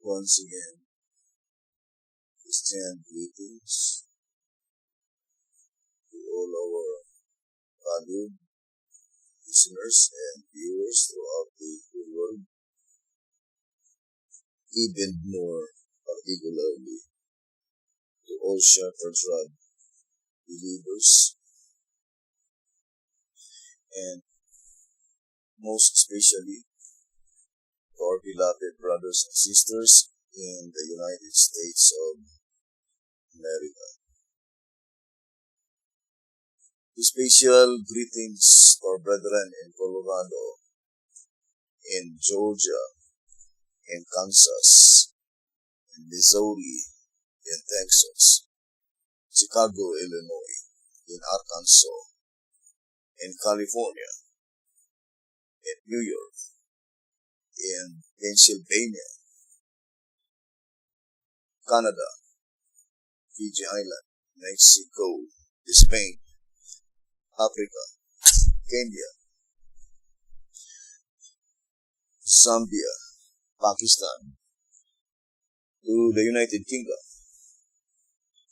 Once again, Christian greetings to all our valued listeners and viewers throughout the whole world, even more particularly to all Shepherd's Rod believers, and most especially to our beloved brothers and sisters in the United States of America. Special greetings to our brethren in Colorado, in Georgia, in Kansas, in Missouri, in Texas, Chicago, Illinois, in Arkansas, in California, in New York, in Pennsylvania, Canada, Fiji Island, Mexico, Spain, Africa, Kenya, Zambia, Pakistan, to the United Kingdom,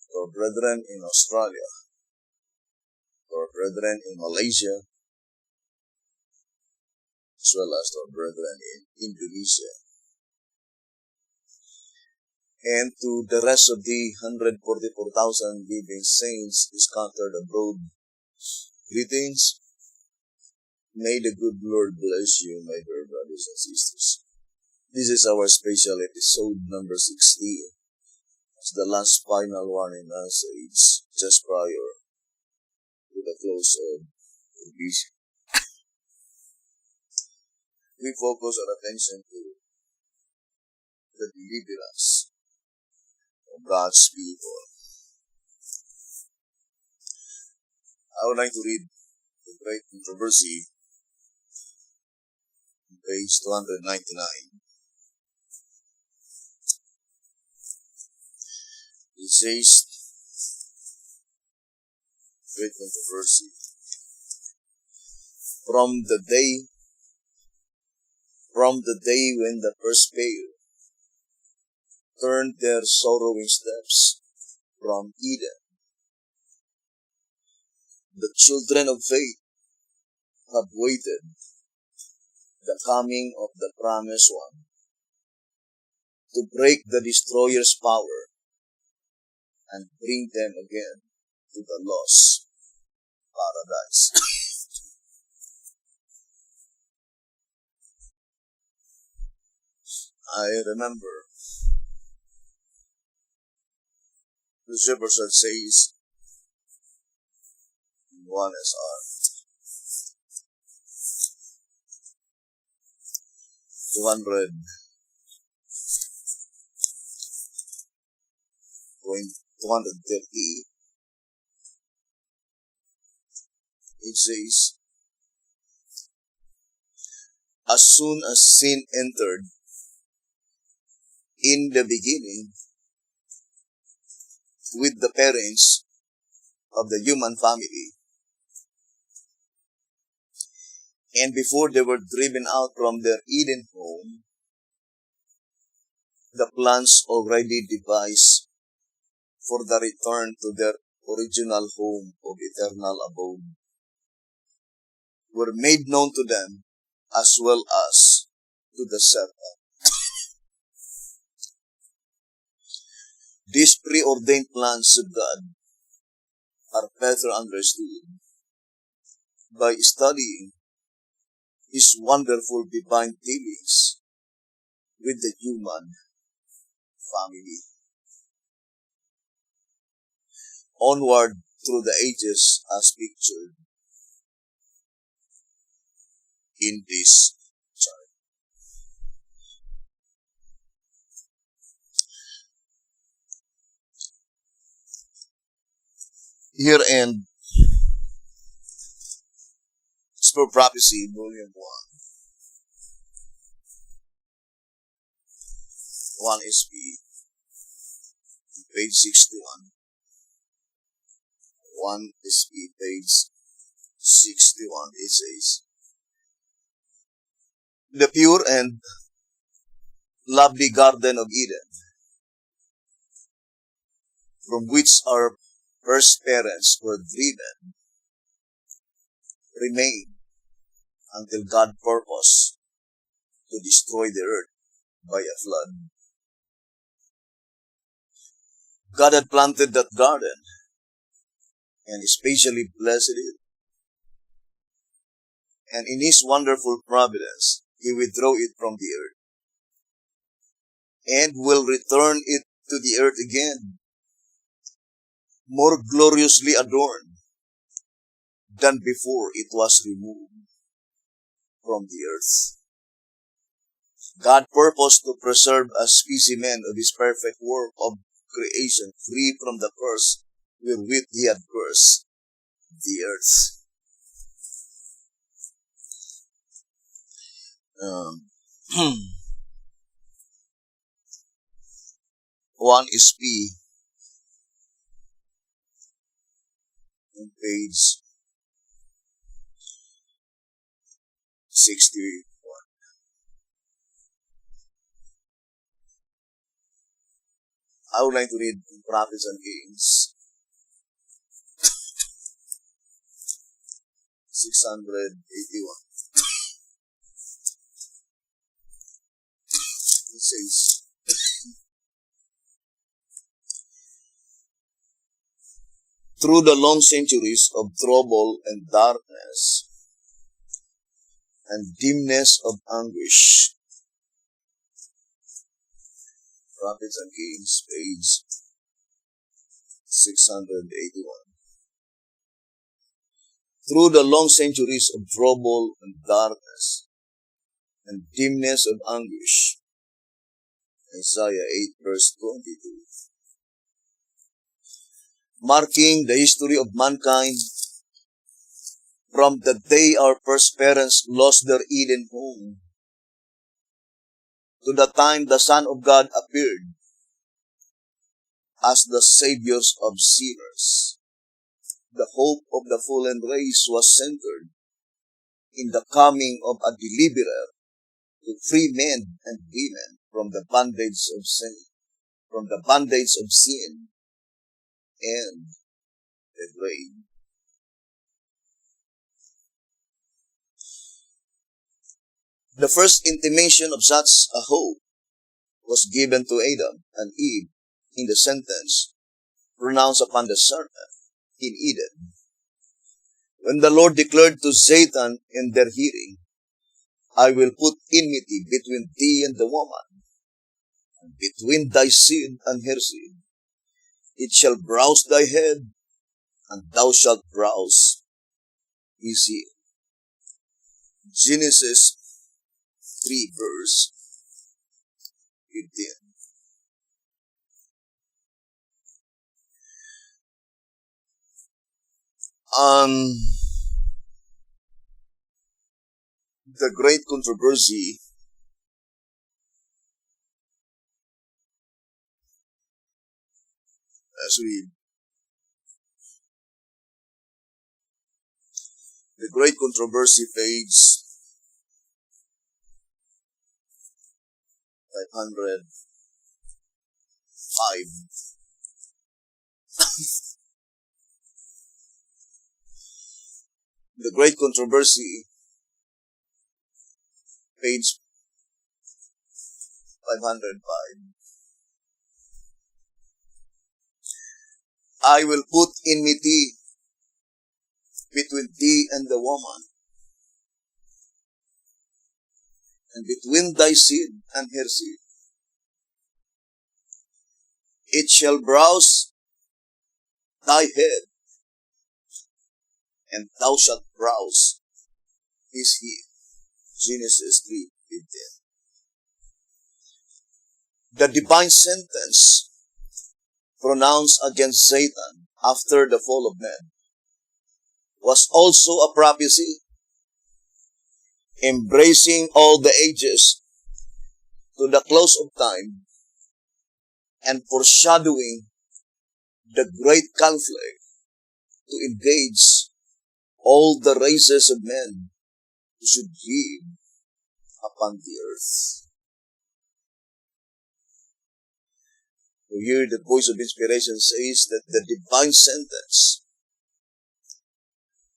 to our brethren in Australia, to our brethren in Malaysia, as well as to our brethren in Indonesia, and to the rest of the 144,000 living saints scattered abroad. Greetings. May the good Lord bless you, my dear brothers and sisters. This is our special episode number 16. It's the last final warning message just prior to the close of the vision. We focus our attention to the deliverance of God's people. I would like to read the Great Controversy, page 299. It says, Great Controversy, from the day when the first pair turned their sorrowing steps from Eden, the children of faith have waited the coming of the promised one to break the destroyer's power and bring them again to the lost paradise. I remember the shepherd says in 1SR 230, it says, as soon as sin entered in the beginning with the parents of the human family, and before they were driven out from their Eden home, the plans already devised for the return to their original home of eternal abode were made known to them as well as to the serpent. These preordained plans of God are better understood by studying His wonderful divine dealings with the human family. Onward through the ages as pictured in this chart. Here end Spur Prophecy, Volume 1 SP, page 61. 1 SP, page 61, it says, the pure and lovely Garden of Eden, from which our first parents were driven, remained until God purposed to destroy the earth by a flood. God had planted that garden and especially blessed it. And in His wonderful providence, He withdrew it from the earth and will return it to the earth again, more gloriously adorned than before it was removed from the earth. God purposed to preserve a specimen of His perfect work of creation free from the curse wherewith He had cursed the earth. One is P on page 61. I would like to read Prophets and Kings 681. It says, through the long centuries of trouble and darkness and dimness of anguish. Prophets and Kings, page 681. Through the long centuries of trouble and darkness and dimness of anguish. Isaiah 8 verse 22. Marking the history of mankind from the day our first parents lost their Eden home to the time the Son of God appeared as the saviors of sinners. The hope of the fallen race was centered in the coming of a deliverer to free men and women from the bondage of sin, and the grave. The first intimation of such a hope was given to Adam and Eve in the sentence pronounced upon the serpent in Eden, when the Lord declared to Satan in their hearing, I will put enmity between thee and the woman, and between thy seed and her seed. It shall bruise thy head, and thou shalt bruise his heel. Genesis 3 verse 15. The great controversy as we the great controversy page 505. The great controversy page 505. I will put enmity between thee and the woman, and between thy seed and her seed. It shall bruise thy head, and thou shalt bruise his heel. Genesis 3:15. The divine sentence pronounced against Satan after the fall of man was also a prophecy embracing all the ages to the close of time and foreshadowing the great conflict to engage all the races of men who should live upon the earth. Here the voice of inspiration says that the divine sentence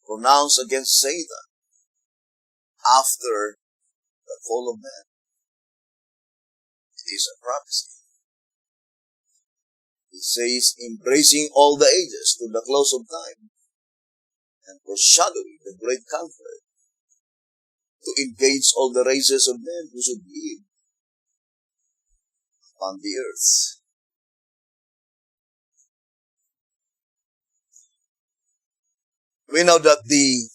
pronounced against Satan after the fall of man, it is a prophecy. It says, embracing all the ages to the close of time and foreshadowing the great conflict to engage all the races of men who should live on the earth. We know that the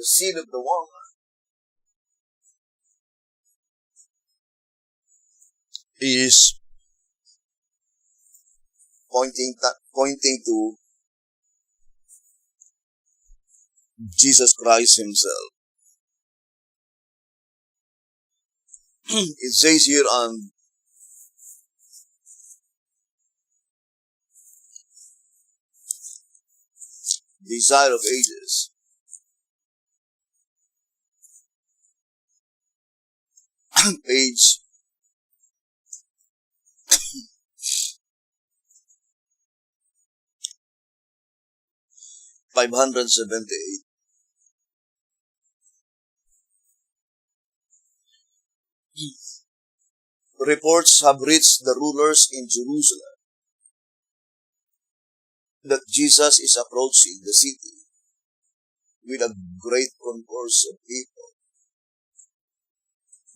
seed of the woman is pointing to Jesus Christ himself. It says here on Desire of Ages, page 578. Reports have reached the rulers in Jerusalem that Jesus is approaching the city with a great concourse of people.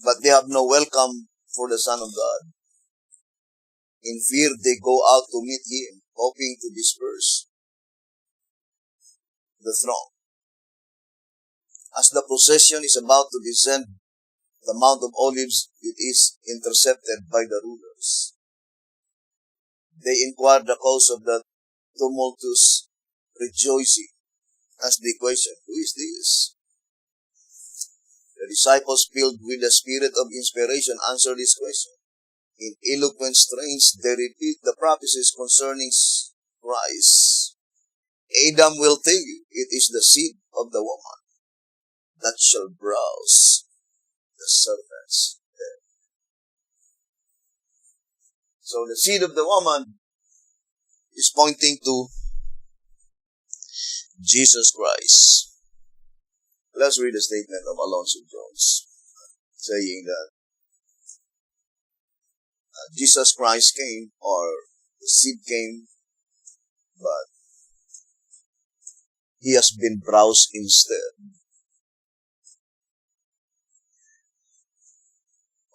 But they have no welcome for the Son of God. In fear, they go out to meet him, hoping to disperse the throng. As the procession is about to descend the Mount of Olives, it is intercepted by the rulers. They inquire the cause of the tumultuous rejoicing as they question, who is this? The disciples, filled with the spirit of inspiration, answer this question. In eloquent strains, they repeat the prophecies concerning Christ. Adam will tell you, it is the seed of the woman that shall browse the serpent's head. So the seed of the woman is pointing to Jesus Christ. Let's read a statement of Alonzo Jones, saying that Jesus Christ came, or the seed came, but he has been browsed instead.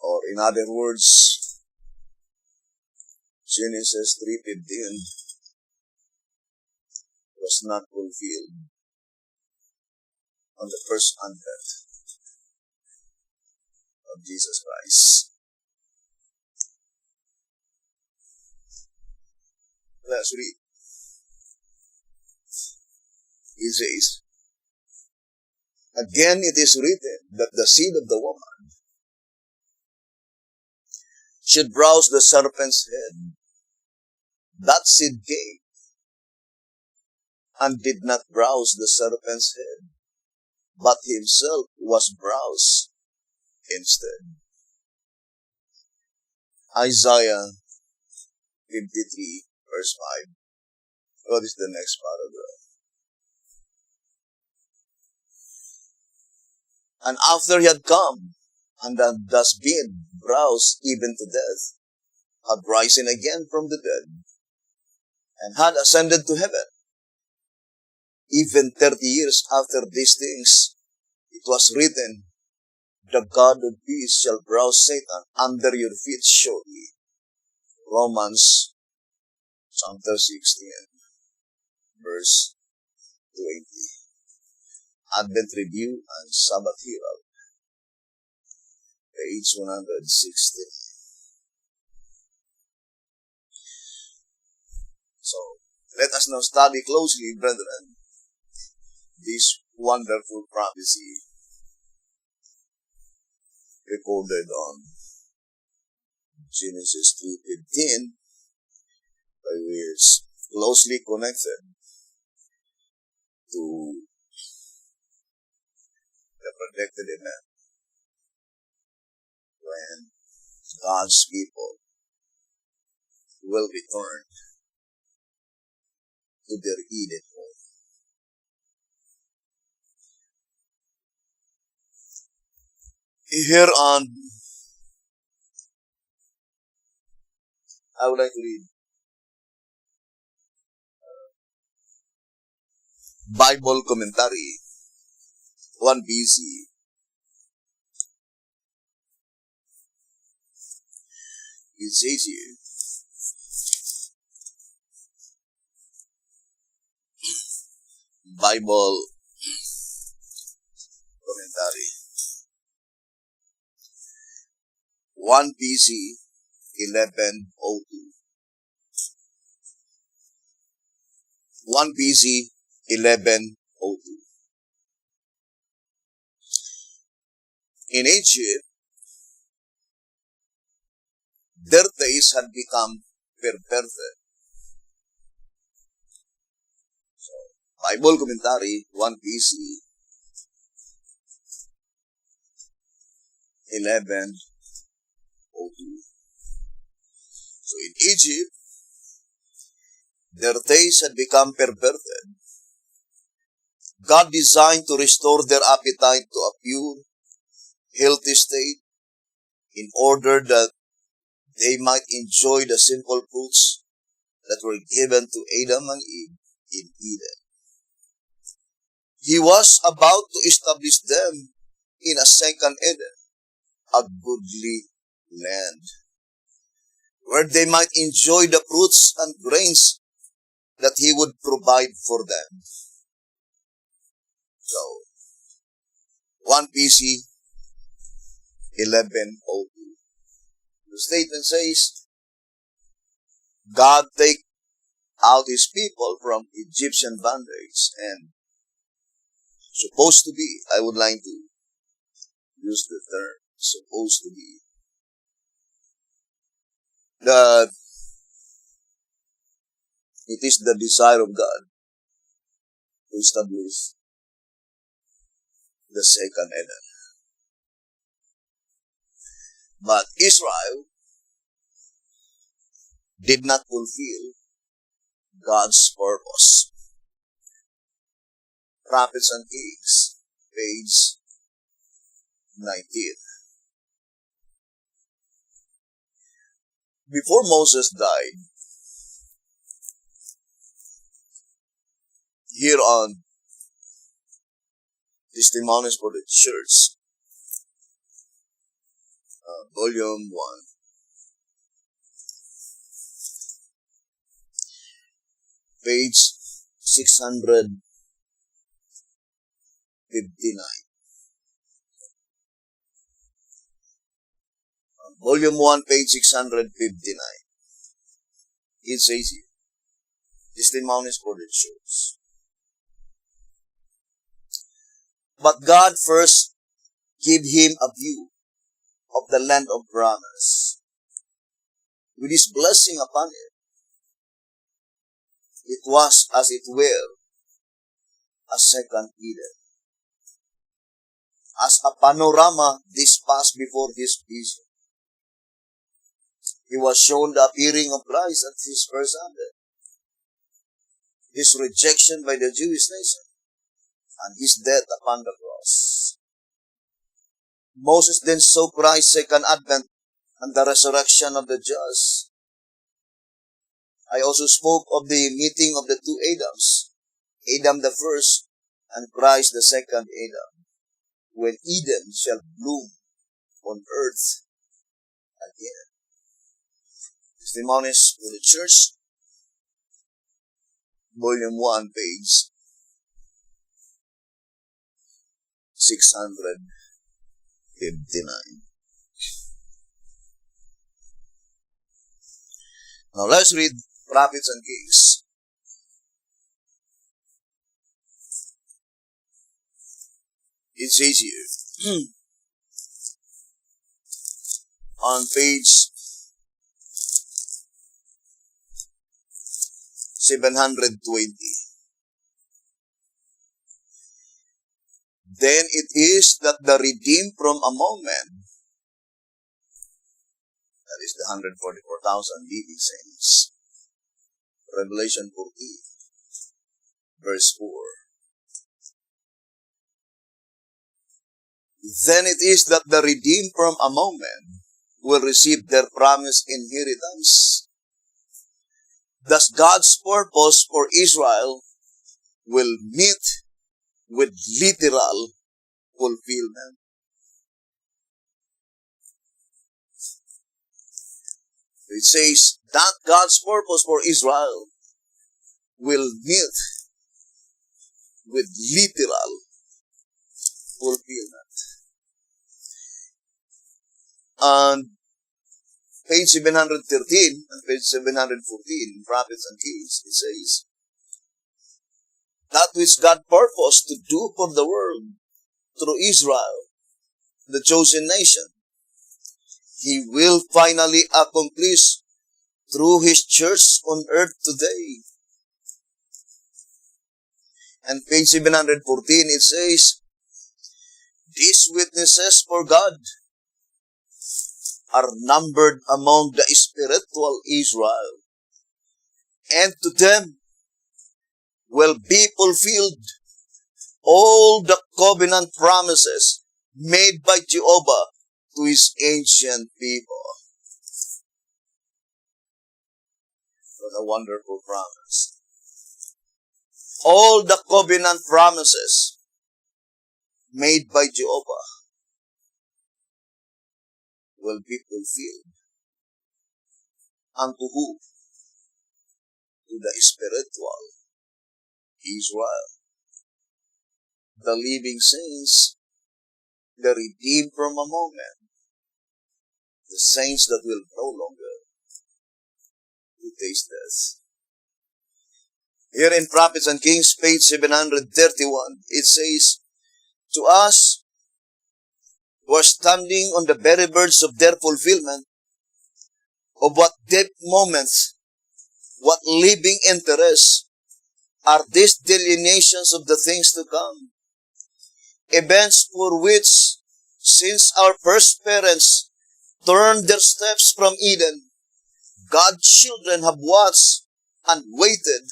Or in other words, Genesis 3:15 was not fulfilled on the first advent of Jesus Christ. Let's read. It says, again it is written that the seed of the woman should browse the serpent's head. That seed came and did not browse the serpent's head, but himself was browsed instead. Isaiah 53 verse 5. What is the next paragraph? And after he had come, and had thus been browsed even to death, had risen again from the dead, and had ascended to heaven, even 30 years after these things, it was written, the God of peace shall browse Satan under your feet shortly. Romans chapter 16, verse 20. Advent Review and Sabbath Herald, page 160. So, let us now study closely, brethren, this wonderful prophecy recorded on Genesis 3:15, by which closely connected to the predicted event when God's people will return to their Eden home. Here on, I would like to read Bible commentary, 1 BC. It says here, Bible commentary, 1 BC 1102. 1 BC 1102. In Egypt, their taste had become perverted. So, Bible commentary, 1 BC 1102. So in Egypt, their taste had become perverted. God designed to restore their appetite to a pure, healthy state in order that they might enjoy the simple fruits that were given to Adam and Eve in Eden. He was about to establish them in a second Eden, a goodly land, where they might enjoy the fruits and grains that He would provide for them. So, 1 BC 1102. The statement says, God take out His people from Egyptian bondage, and supposed to be, I would like to use the term, supposed to be, that it is the desire of God to establish the second Eden. But Israel did not fulfill God's purpose. Prophets and Kings, page 19. Before Moses died, here on Testimonies for the Church, volume 1, page 659. Volume 1, page 659. It says here, Testimonies for the Church. But God first gave him a view of the land of promise, with His blessing upon it. It was, as it were, a second Eden. As a panorama, this passed before his vision. He was shown the appearing of Christ at His first advent, His rejection by the Jewish nation, and His death upon the cross. Moses then saw Christ's second advent and the resurrection of the just. I also spoke of the meeting of the two Adams, Adam the first and Christ the second Adam, when Eden shall bloom on earth again. Testimonies for the Church, volume 1, page 659. Now let's read Prophets and Kings. It says here, on page 720. Then it is that the redeemed from among men, That is the 144,000 living saints. Revelation 14, verse 4. Then it is that the redeemed from among men will receive their promised inheritance. Thus God's purpose for Israel will meet with literal fulfillment. It says that God's purpose for Israel will meet with literal fulfillment. And page 713 and page 714 in Prophets and Kings, it says, that which God purposed to do for the world through Israel, the chosen nation, He will finally accomplish through His church on earth today. And page 714, it says, these witnesses for God are numbered among the spiritual Israel, and to them will be fulfilled all the covenant promises made by Jehovah to His ancient people. What a wonderful promise. All the covenant promises made by Jehovah will be fulfilled. Unto who? To the spiritual Israel. The living saints, the redeemed from among men, the saints that will no longer taste death. Here in Prophets and Kings, page 731, it says, to us who are standing on the very verge of their fulfillment, of what deep moments, what living interests are these delineations of the things to come. Events for which, since our first parents turned their steps from Eden, God's children have watched and waited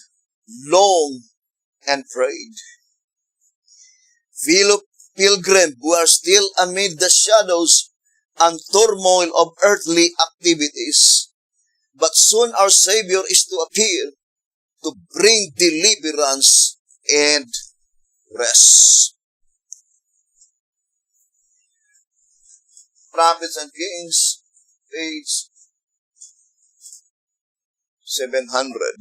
long and prayed. Fellow pilgrims who are still amid the shadows and turmoil of earthly activities, but soon our Savior is to appear to bring deliverance and rest. Prophets and Kings, page 731.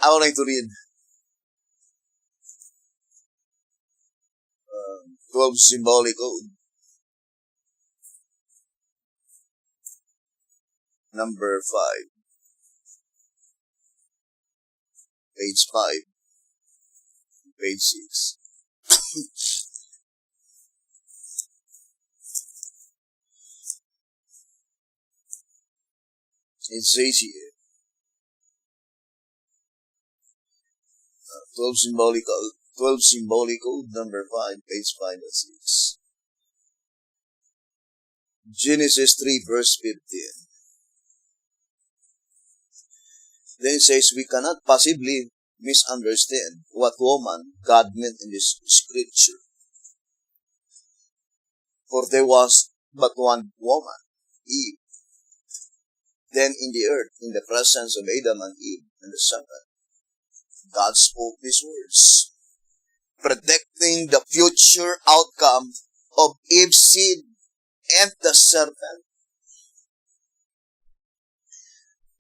I would like to read 12 symbolic code. Number 5. Page 5. Page 6. It says here, 12 symbolic code, number 5, page 5 and 6. Genesis 3, verse 15. Then it says, we cannot possibly misunderstand what woman God meant in this scripture. For there was but one woman, Eve. Then in the earth, in the presence of Adam and Eve and the serpent, God spoke these words, predicting the future outcome of Eve's seed and the serpent.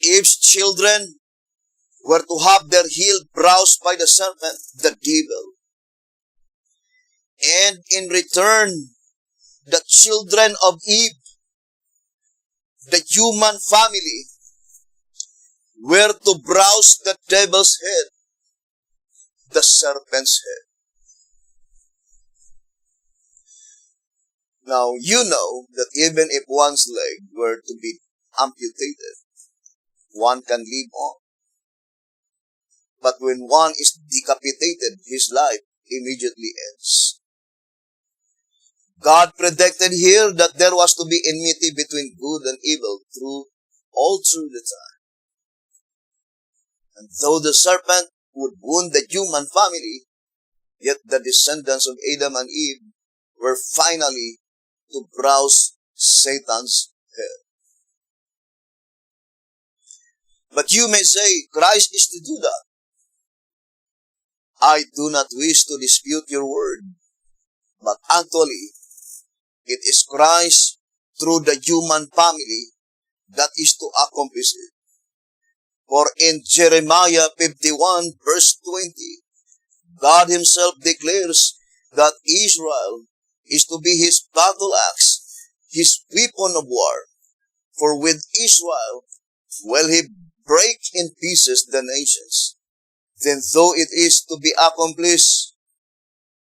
Eve's children were to have their heel browsed by the serpent, the devil. And in return, the children of Eve, the human family, were to browse the devil's head, the serpent's head. Now, you know that even if one's leg were to be amputated, one can live on. but when one is decapitated, his life immediately ends. God predicted here that there was to be enmity between good and evil all through the time. And though the serpent would wound the human family, yet the descendants of Adam and Eve were finally to browse Satan's head. But you may say, Christ is to do that. I do not wish to dispute your word, but actually, it is Christ through the human family that is to accomplish it. For in Jeremiah 51 verse 20, God himself declares that Israel is to be his battle axe, his weapon of war. For with Israel will he break in pieces the nations. Then though it is to be accomplished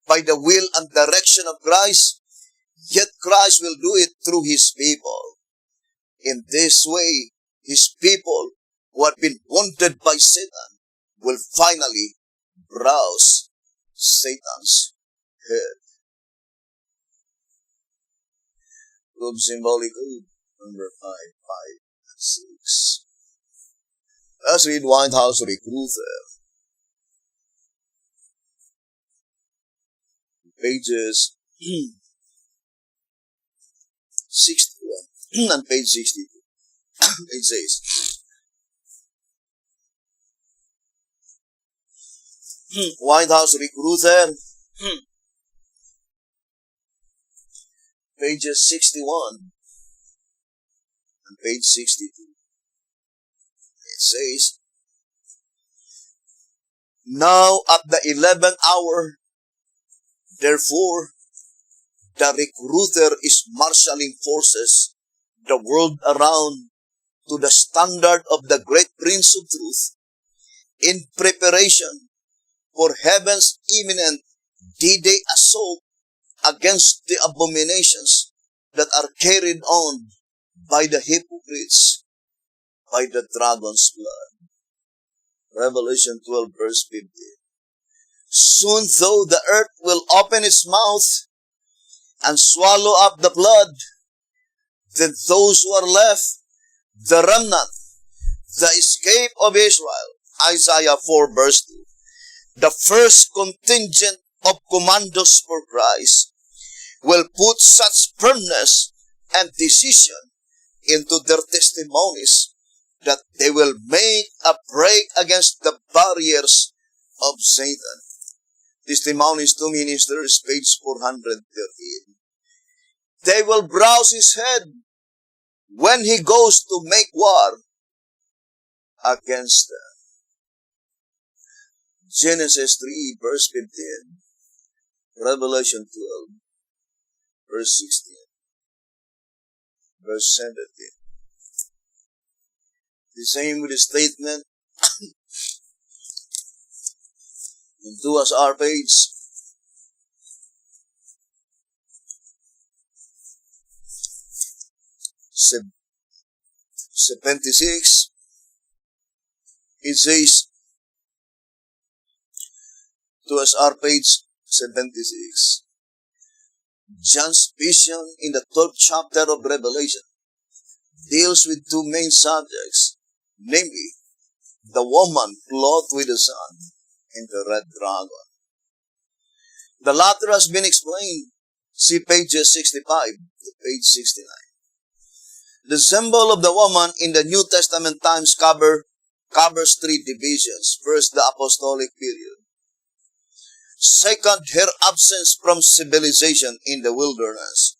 by the will and direction of Christ, yet Christ will do it through his people. In this way, his people who have been wounded by Satan will finally browse Satan's head. Globe symbolic code number 5, 5, and 6. Let's read White House Recruiter. Pages 61 and page 62. It says, White House Recruiter, pages 61 and page 62. It says, Now at the 11th hour, therefore, the recruiter is marshaling forces the world around to the standard of the great Prince of Truth in preparation for heaven's imminent D-Day assault against the abominations that are carried on by the hypocrites by the dragon's blood. Revelation 12 verse 15. Soon though the earth will open its mouth and swallow up the blood, then those who are left, the remnant, the escape of Israel, Isaiah 4 verse 2, the first contingent of commandos for Christ, will put such firmness and decision into their testimonies that they will make a break against the barriers of Satan. Testimonies to Ministers, page 413. They will browse his head when he goes to make war against them. Genesis 3 verse 15. Revelation 12 verse 16. Verse 17. The same with the statement into us our page 76. It says to us our page 76. John's vision in the 12th chapter of Revelation deals with two main subjects, namely, the woman clothed with the sun and the red dragon. The latter has been explained. See pages 65 to page 69. The symbol of the woman in the New Testament times covers three divisions. First, the apostolic period. Second, her absence from civilization in the wilderness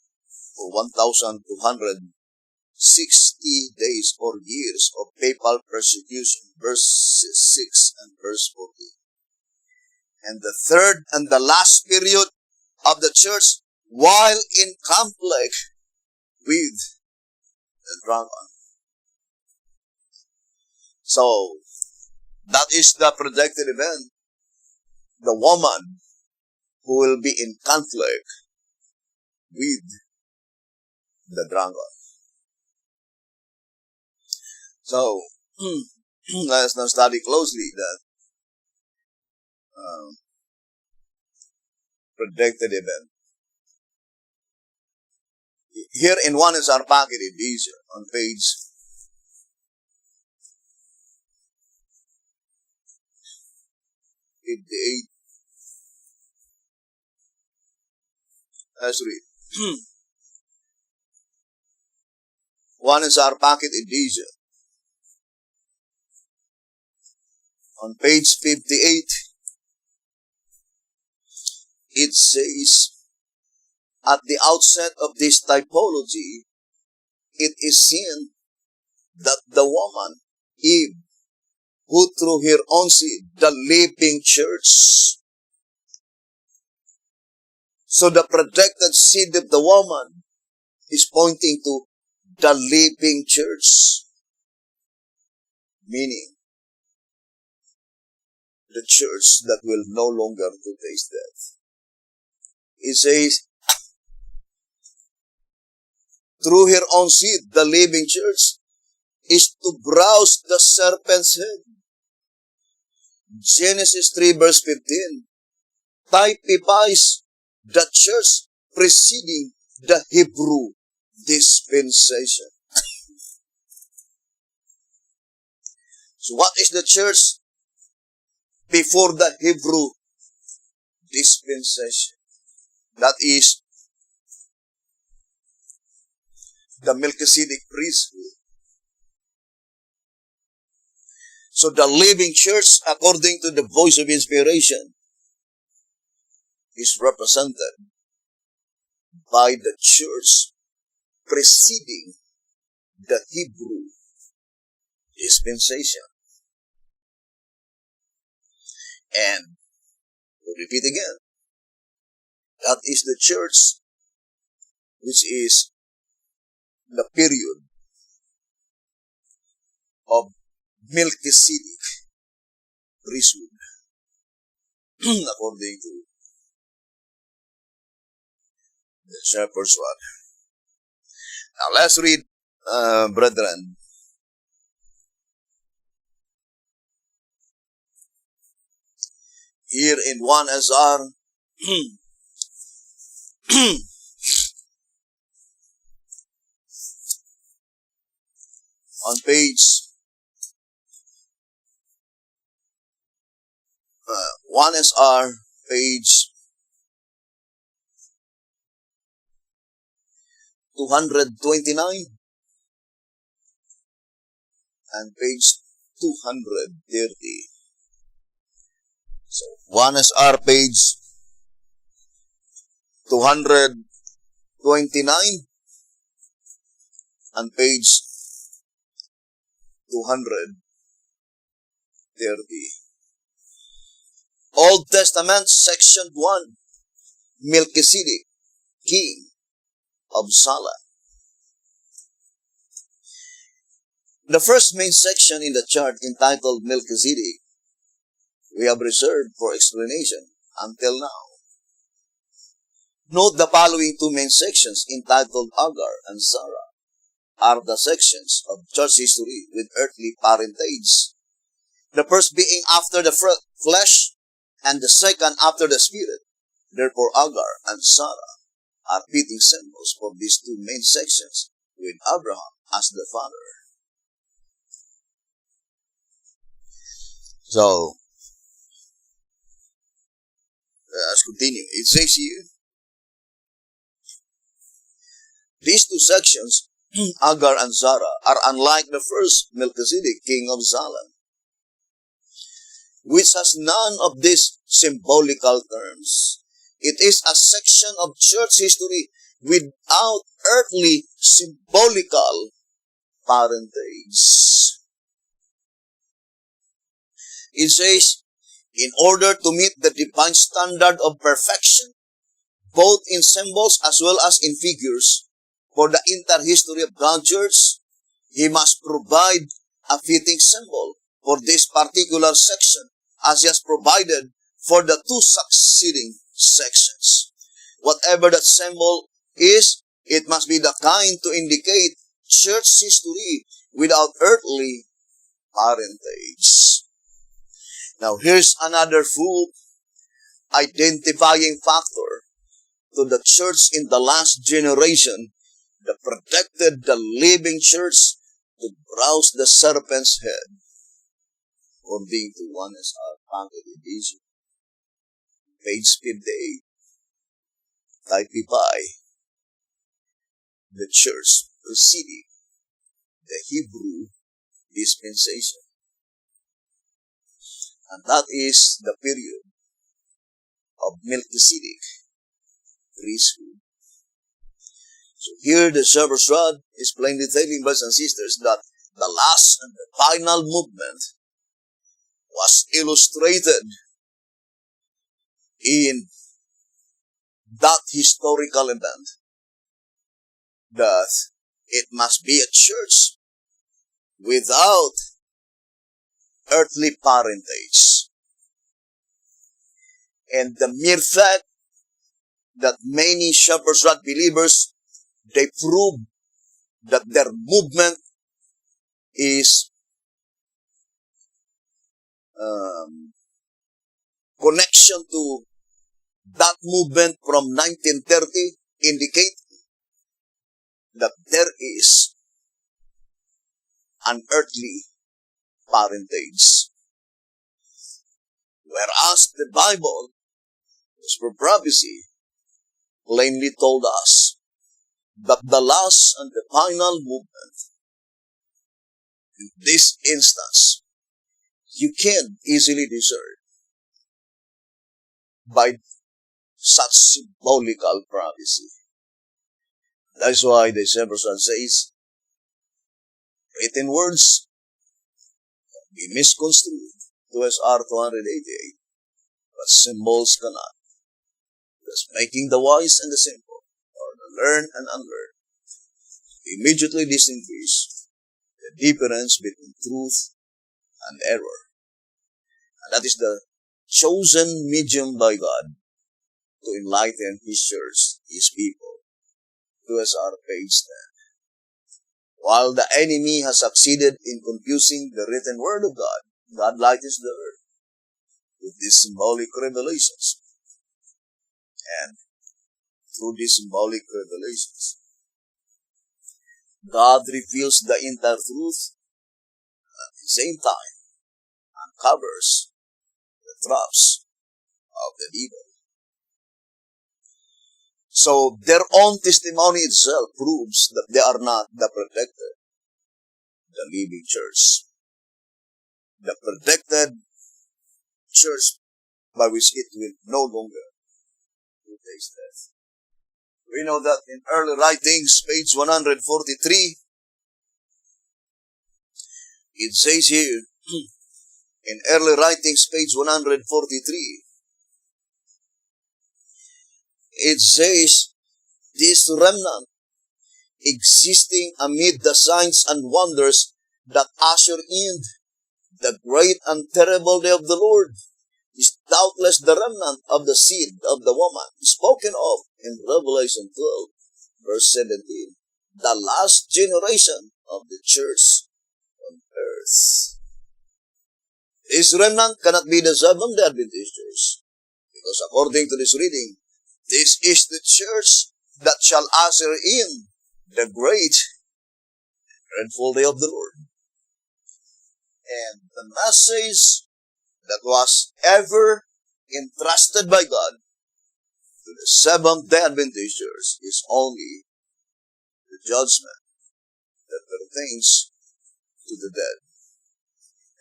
for 1,260 days or years of papal persecution, verses 6 and verse 14. And the third and the last period of the church while in conflict with the dragon. So, that is the projected event. The woman who will be in conflict with the dragon. So, let us now study closely that um, predicted event. Here in one is our packet edition on page 58. Let's read. One is our packet edition. On page 58, it says, at the outset of this typology, it is seen that the woman, Eve, who through her own seed, the living church. So the projected seed of the woman is pointing to the living church, meaning the church that will no longer to taste death. It says, through her own seed, the living church is to browse the serpent's head. Genesis 3 verse 15 typifies the church preceding the Hebrew dispensation. So what is the church before the Hebrew dispensation? That is the Melchizedek priesthood. So the living church, according to the voice of inspiration, is represented by the church preceding the Hebrew dispensation. And we'll repeat again, that is the church which is the period of Melchizedek priesthood, according to the shepherd's rod. Now let's read, brethren. Here in 1 SR, on page 1 SR, page 229 and page 230. So 1 SR, page 229 and page 230. Old Testament, section 1, Melchizedek, king of Salem. The first main section in the chart entitled Melchizedek, we have reserved for explanation until now. Note the following two main sections entitled Agar and Sarah are the sections of church history with earthly parentage. The first being after the flesh and the second after the spirit. Therefore, Agar and Sarah are fitting symbols for these two main sections with Abraham as the father. So, let's continue. It says here, these two sections, Agar and Sarah, are unlike the first Melchizedek, king of Salem, which has none of these symbolical terms. It is a section of church history without earthly symbolical parentage. It says, in order to meet the divine standard of perfection, both in symbols as well as in figures, for the entire history of God's church, He must provide a fitting symbol for this particular section, as He has provided for the two succeeding sections. Whatever that symbol is, it must be the kind to indicate church history without earthly parentage. Now, here's another proof identifying factor to the church in the last generation that protected the living church to browse the serpent's head, according to 1SR Packet Edition, page 58. Typify the church preceding the Hebrew dispensation. And that is the period of Melchizedek priesthood. So here the shepherd's rod is plainly telling, brothers and sisters, that the last and the final movement was illustrated in that historical event, that it must be a church without earthly parentage. And the mere fact that many shepherd's rod believers, they prove that their movement is connection to that movement from 1930 indicate that there is an earthly parentage. Whereas the Bible, as per prophecy, plainly told us that the last and the final movement, in this instance, you can easily discern by such symbolical prophecy. That's why the shepherd's rod says, written words can be misconstrued to SR 288, but symbols cannot. Thus making the wise and the simple, or the learned and unlearned, immediately distinguish the difference between truth and error. And that is the chosen medium by God to enlighten His church, His people. 2SR page 10. While the enemy has succeeded in confusing the written word of God, God lightens the earth with these symbolic revelations. And through these symbolic revelations, God reveals the entire truth and at the same time uncovers the traps of the devil. So their own testimony itself proves that they are not the protected, the living church. The protected church by which it will no longer taste death. We know that in early writings, page 143, it says here, in early writings, page 143, it says, this remnant, existing amid the signs and wonders that usher in the great and terrible day of the Lord, is doubtless the remnant of the seed of the woman, spoken of in Revelation 12, verse 17, the last generation of the church on earth. This remnant cannot be the Seventh-day Adventist church, because according to this reading, this is the church that shall usher in the great and dreadful day of the Lord. And the message that was ever entrusted by God to the Seventh-day Adventist church is only the judgment that pertains to the dead.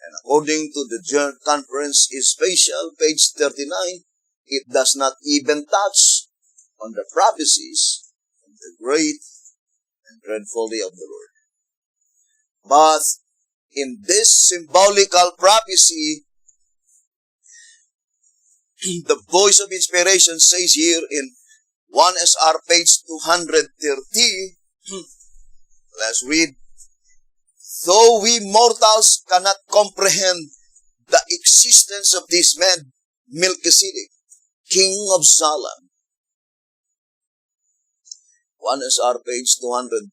And according to the General Conference Special, page 39, it does not even touch on the prophecies of the great and dreadful day of the Lord. But in this symbolical prophecy, the voice of inspiration says here in 1SR page 230, let's read, though we mortals cannot comprehend the existence of this man, Melchizedek, King of Salem. 1SR page 230.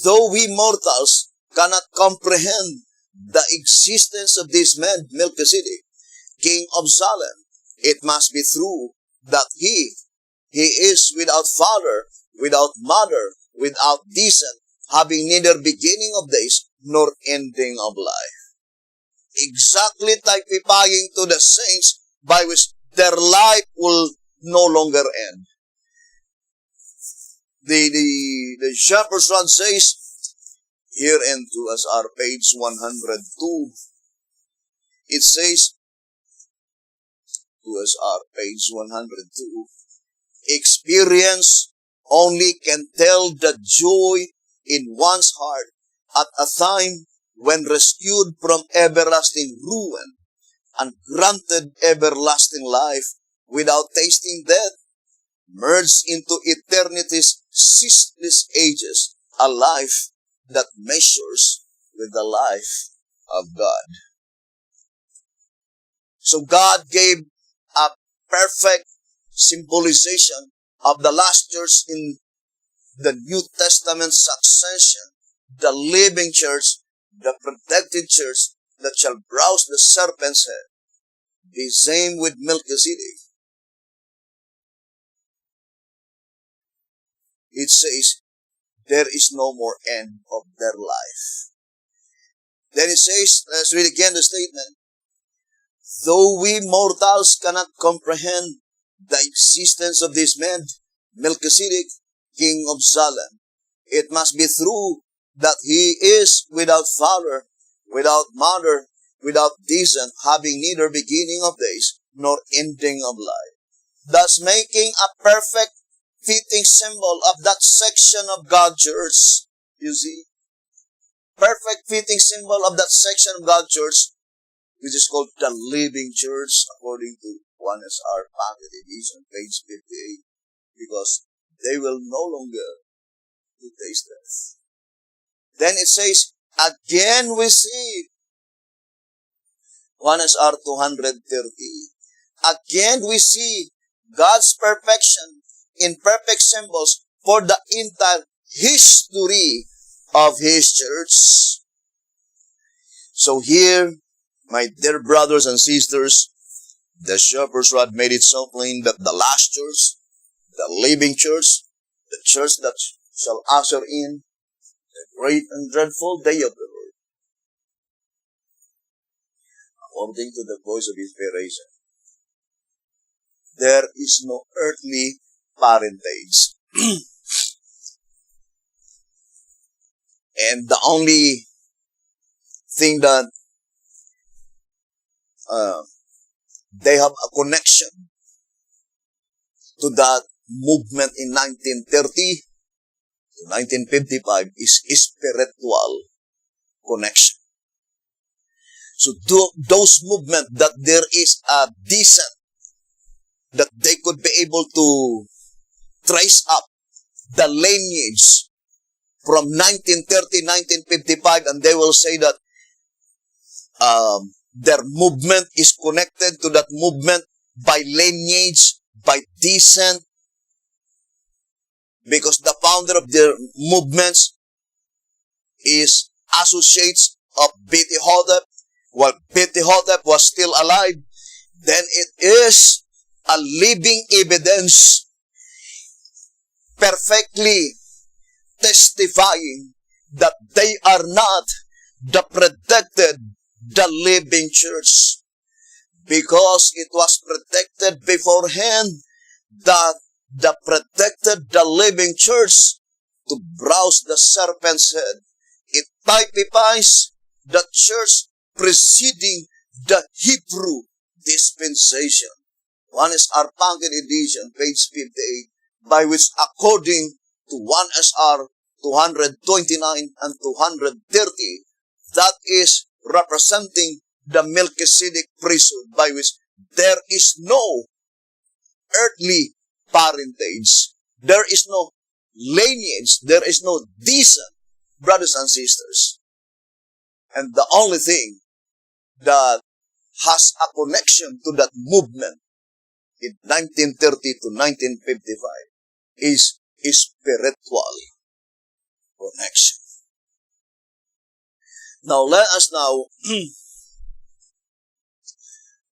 Though we mortals cannot comprehend the existence of this man, Melchizedek, king of Salem. It must be true that he is without father, without mother, without descent, having neither beginning of days nor ending of life. Exactly typifying to the saints by which their life will no longer end. The Shepherd's Rod says, here into as our page 102, it says, to as our page 102, experience only can tell the joy in one's heart at a time when rescued from everlasting ruin and granted everlasting life without tasting death, merged into eternity's ceaseless ages, a life that measures with the life of God. So God gave a perfect symbolization of the last church in the New Testament succession, the living church, the protected church that shall browse the serpent's head. The same with Melchizedek. It says, there is no more end of their life. Then it says, let's read again the statement, though we mortals cannot comprehend the existence of this man, Melchizedek, king of Salem, it must be true that he is without father, without mother, without descent, having neither beginning of days nor ending of life, thus making a perfect fitting symbol of that section of God's church. You see, perfect fitting symbol of that section of God's church, which is called the living church, according to 1SR Pocket Edition, page 58, because they will no longer taste death. Then it says, again we see 1SR 230. Again we see God's perfection in perfect symbols for the entire history of His church. So here, my dear brothers and sisters, the Shepherd's Rod made it so plain that the last church, the living church, the church that shall usher in the great and dreadful day of the Lord, according to the voice of inspiration, there is no earthly parentage. And the only thing that they have a connection to that movement in 1930 to 1955 is spiritual connection. So those movements that there is a descent, that they could be able to trace up the lineage from 1930, 1955, and they will say that their movement is connected to that movement by lineage, by descent, because the founder of their movements is associates of B.T. Hotep. While B.T. Hotep was still alive, then it is a living evidence perfectly testifying that they are not the protected, the living church, because it was protected beforehand that the protected, the living church to browse the serpent's head. It typifies the church preceding the Hebrew dispensation. One is our Pocket Edition, page 58, by which according to 1SR 229 and 230, that is representing the Melchizedek priesthood, by which there is no earthly parentage, there is no lineage, there is no descent, brothers and sisters. And the only thing that has a connection to that movement in 1930 to 1955 is spiritual connection. Now let us now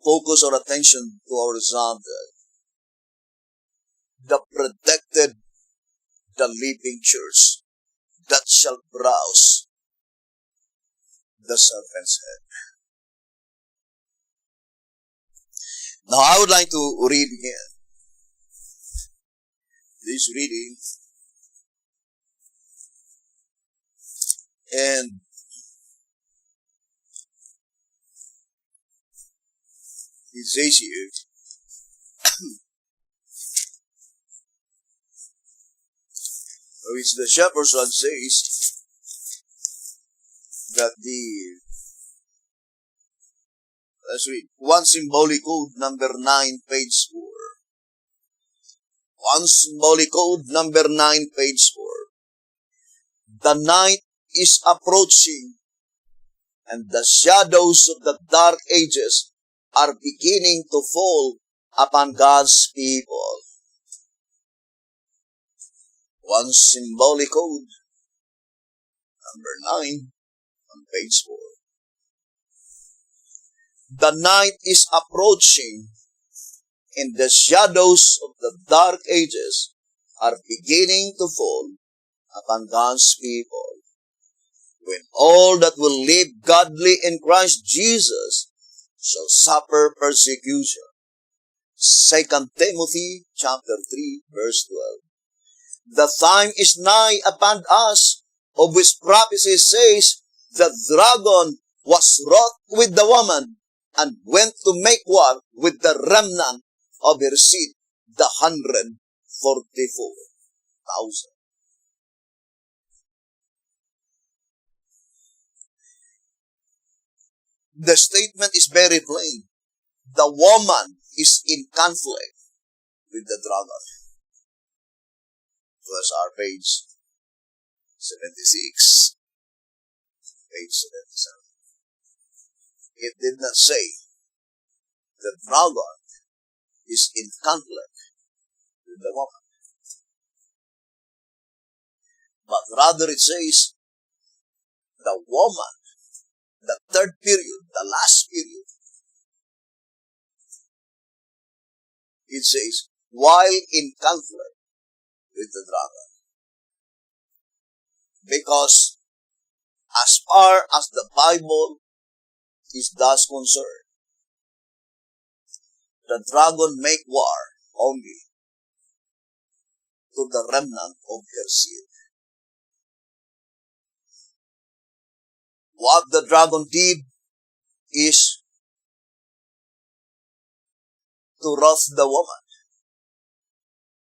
focus our attention to our subject, the protected, the living church that shall browse the serpent's head. Now I would like to read again this reading, and it says here, which the shepherd's rod says that let's read, one symbolic code number 9, page 4. One symbolic code number 9, page 4. The night is approaching, and the shadows of the dark ages are beginning to fall upon God's people. One symbolic code number 9 on page 4. The night is approaching, and the shadows of the dark ages are beginning to fall upon God's people, when all that will live godly in Christ Jesus shall suffer persecution. 2 Timothy chapter 3, verse 12. The time is nigh upon us, of which prophecy says, the dragon was wroth with the woman, and went to make war with the remnant of her seed, the 144,000. The statement is very plain. The woman is in conflict with the dragon. It was our page 76. Page 77. It did not say the dragon is in conflict with the woman, but rather it says the woman, the third period, the last period. It says, while in conflict with the dragon. Because as far as the Bible is thus concerned, the dragon make war only to the remnant of her seed. What the dragon did is to wrath the woman.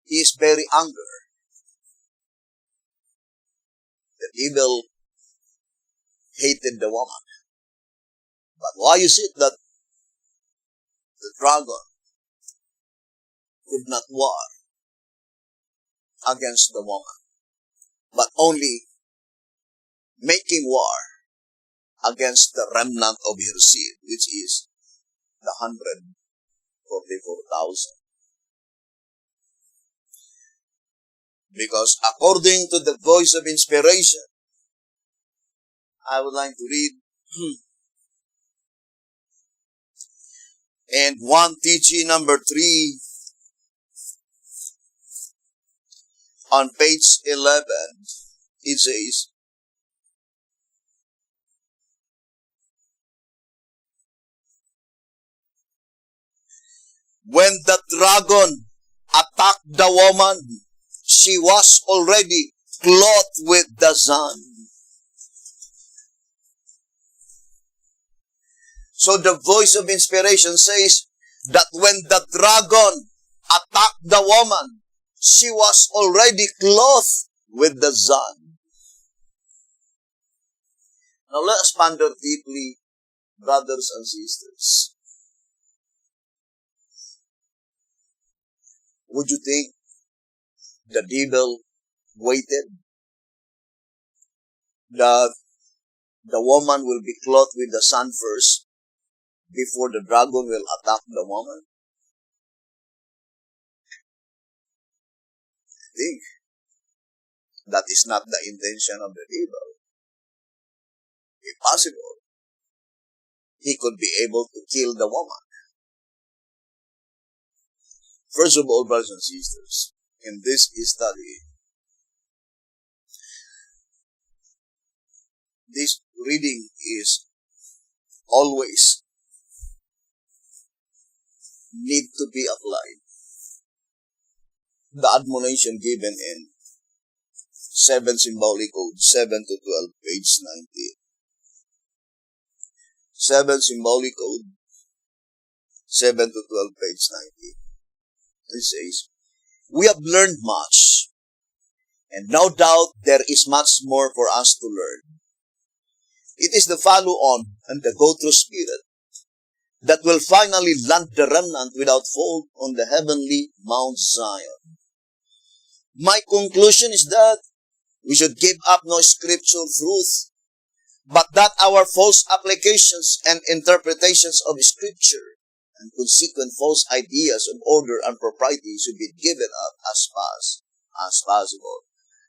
He is very angry. The devil hated the woman. But why is it that the dragon could not war against the woman, but only making war against the remnant of her seed, which is the 144,000? Because according to the voice of inspiration, I would like to read and 1 teaching number 3 on page 11. It says, when the dragon attacked the woman, she was already clothed with the sun. So the voice of inspiration says that when the dragon attacked the woman, she was already clothed with the sun. Now let us ponder deeply, brothers and sisters. Would you think the devil waited that the woman will be clothed with the sun first before the dragon will attack the woman? I think that is not the intention of the devil. If possible, he could be able to kill the woman First of all, brothers and sisters, in this study, this reading is always need to be applied. The admonition given in 7 Symbolic Code, 7 to 12, page 19. 7 Symbolic Code, 7 to 12, page 19. It says, "We have learned much, and no doubt there is much more for us to learn. It is the follow-on and the go-through spirit that will finally land the remnant without fault on the heavenly Mount Zion. My conclusion is that we should give up no scriptural truth, but that our false applications and interpretations of Scripture and consequent false ideas of order and propriety should be given up as fast as possible."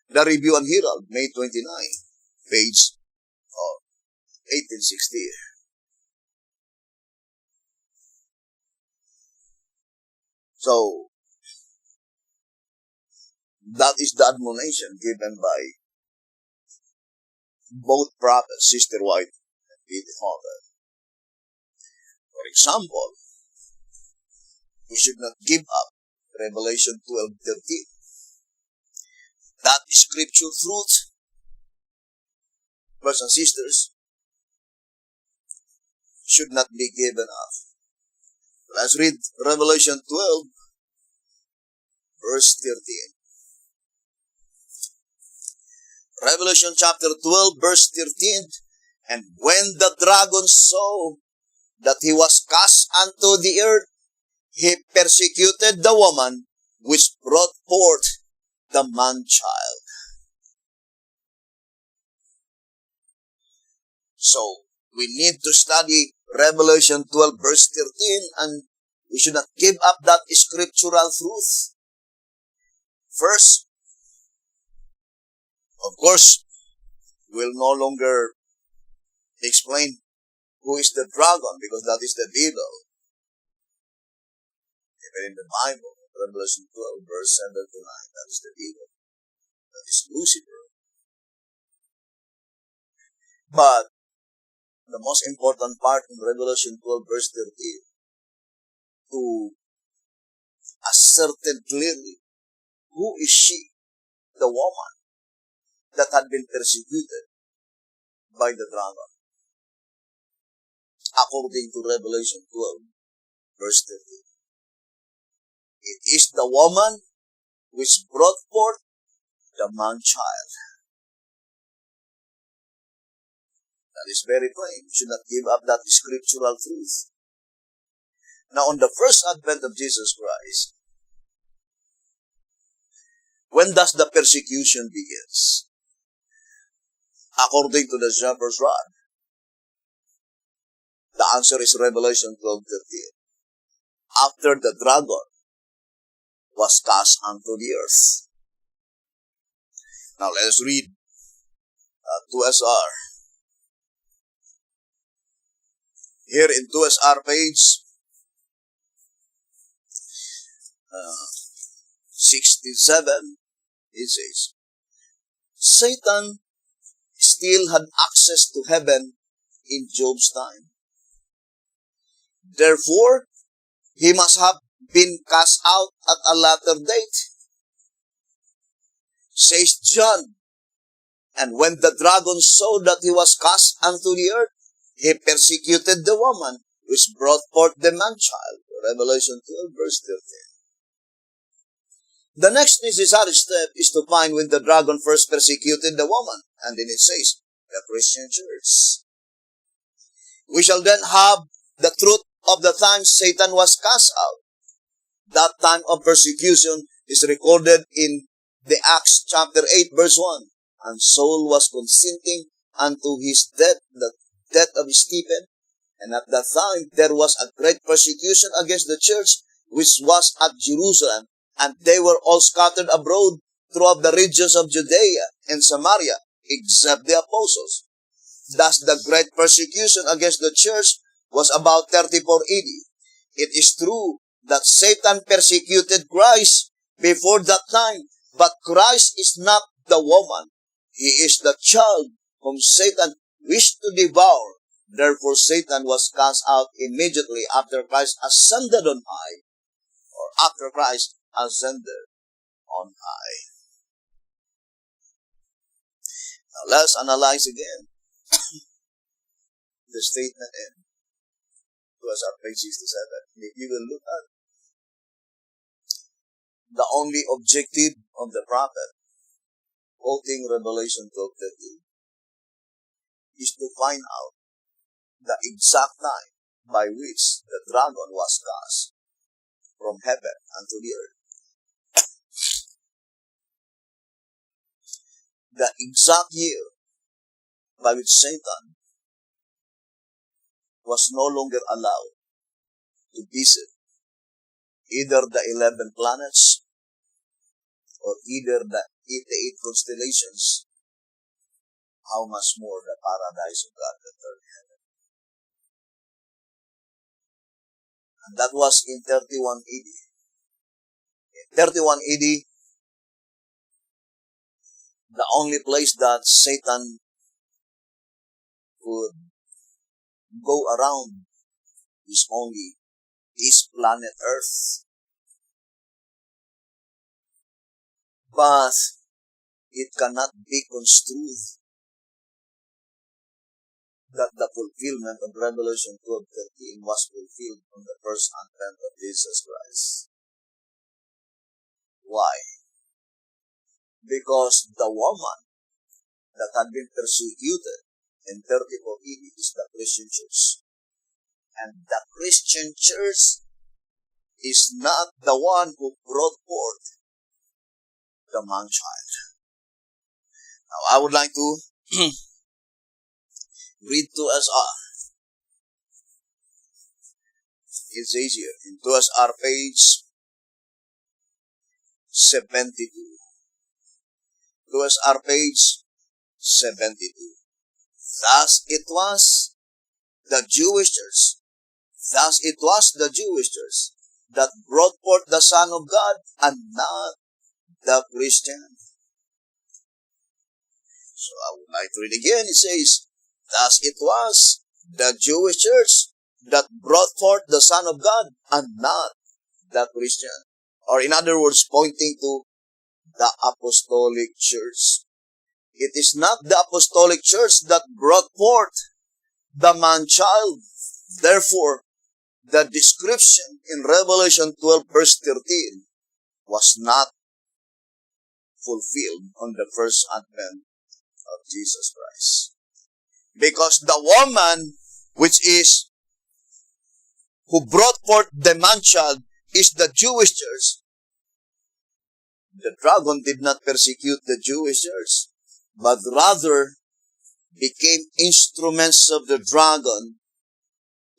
The Review and Herald, May 29, page 1860. So, that is the admonition given by both prophets, Sister White and P.T. Harvey. For example, we should not give up Revelation 12:13. That scripture truth, brothers and sisters, should not be given up. Let's read Revelation 12, verse 13. Revelation chapter 12, verse 13. "And when the dragon saw that he was cast unto the earth, he persecuted the woman which brought forth the man-child." So, we need to study Revelation 12, verse 13, and we should not give up that scriptural truth. First, of course, we'll no longer explain who is the dragon, because that is the devil. Even in the Bible, Revelation 12, verse 7 to 9, that is the devil. That is Lucifer. But the most important part in Revelation 12, verse 13, to ascertain clearly who is she, the woman that had been persecuted by the dragon. According to Revelation 12, verse 13. It is the woman which brought forth the man-child. That is very plain. You should not give up that scriptural truth. Now, on the first advent of Jesus Christ, when does the persecution begins? According to the shepherd's rod, the answer is Revelation 12:13. After the dragon was cast unto the earth. Now let us read 2SR. Here in 2SR page 67, it says, "Satan still had access to heaven in Job's time. Therefore, he must have been cast out at a later date." Says John, "And when the dragon saw that he was cast unto the earth, he persecuted the woman which brought forth the man-child." Revelation 12, verse 13. The next necessary step is to find when the dragon first persecuted the woman. And then it says, the Christian church. We shall then have the truth of the time Satan was cast out. That time of persecution is recorded in the Acts chapter 8, verse 1. "And Saul was consenting unto his death, the death of Stephen. And at that time there was a great persecution against the church, which was at Jerusalem. And they were all scattered abroad throughout the regions of Judea and Samaria, except the apostles." Thus the great persecution against the church was about 34 AD. It is true that Satan persecuted Christ before that time. But Christ is not the woman. He is the child whom Satan wished to devour. Therefore, Satan was cast out immediately after Christ ascended on high, or after Christ ascended on high. Now, let's analyze again the statement in page 67. If you will look at the only objective of the prophet, quoting Revelation 12:13, is to find out the exact time by which the dragon was cast from heaven unto the earth. The exact year by which Satan was no longer allowed to visit either the 11 planets or either the 88 constellations, how much more the paradise of God, the third heaven. And that was in 31 AD. In 31 AD, the only place that Satan could go around is only this planet Earth. But it cannot be construed that the fulfillment of Revelation 12:13 was fulfilled on the first advent of Jesus Christ. Why? Because the woman that had been persecuted in 34 AD is the Christian church. And the Christian church is not the one who brought forth the man-child. Now, I would like to read to us it's easier, in to us our page 72. To us our page 72. Thus it was the Jewish church. Thus it was the Jewish church that brought forth the Son of God and not the Christian. So I would like to read again. It says, thus it was the Jewish church that brought forth the Son of God and not the Christian. Or in other words, pointing to the apostolic church. It is not the apostolic church that brought forth the man-child. Therefore, the description in Revelation 12 verse 13 was not fulfilled on the first advent of Jesus Christ. Because the woman who brought forth the man-child is the Jewish church. The dragon did not persecute the Jewish church, but rather became instruments of the dragon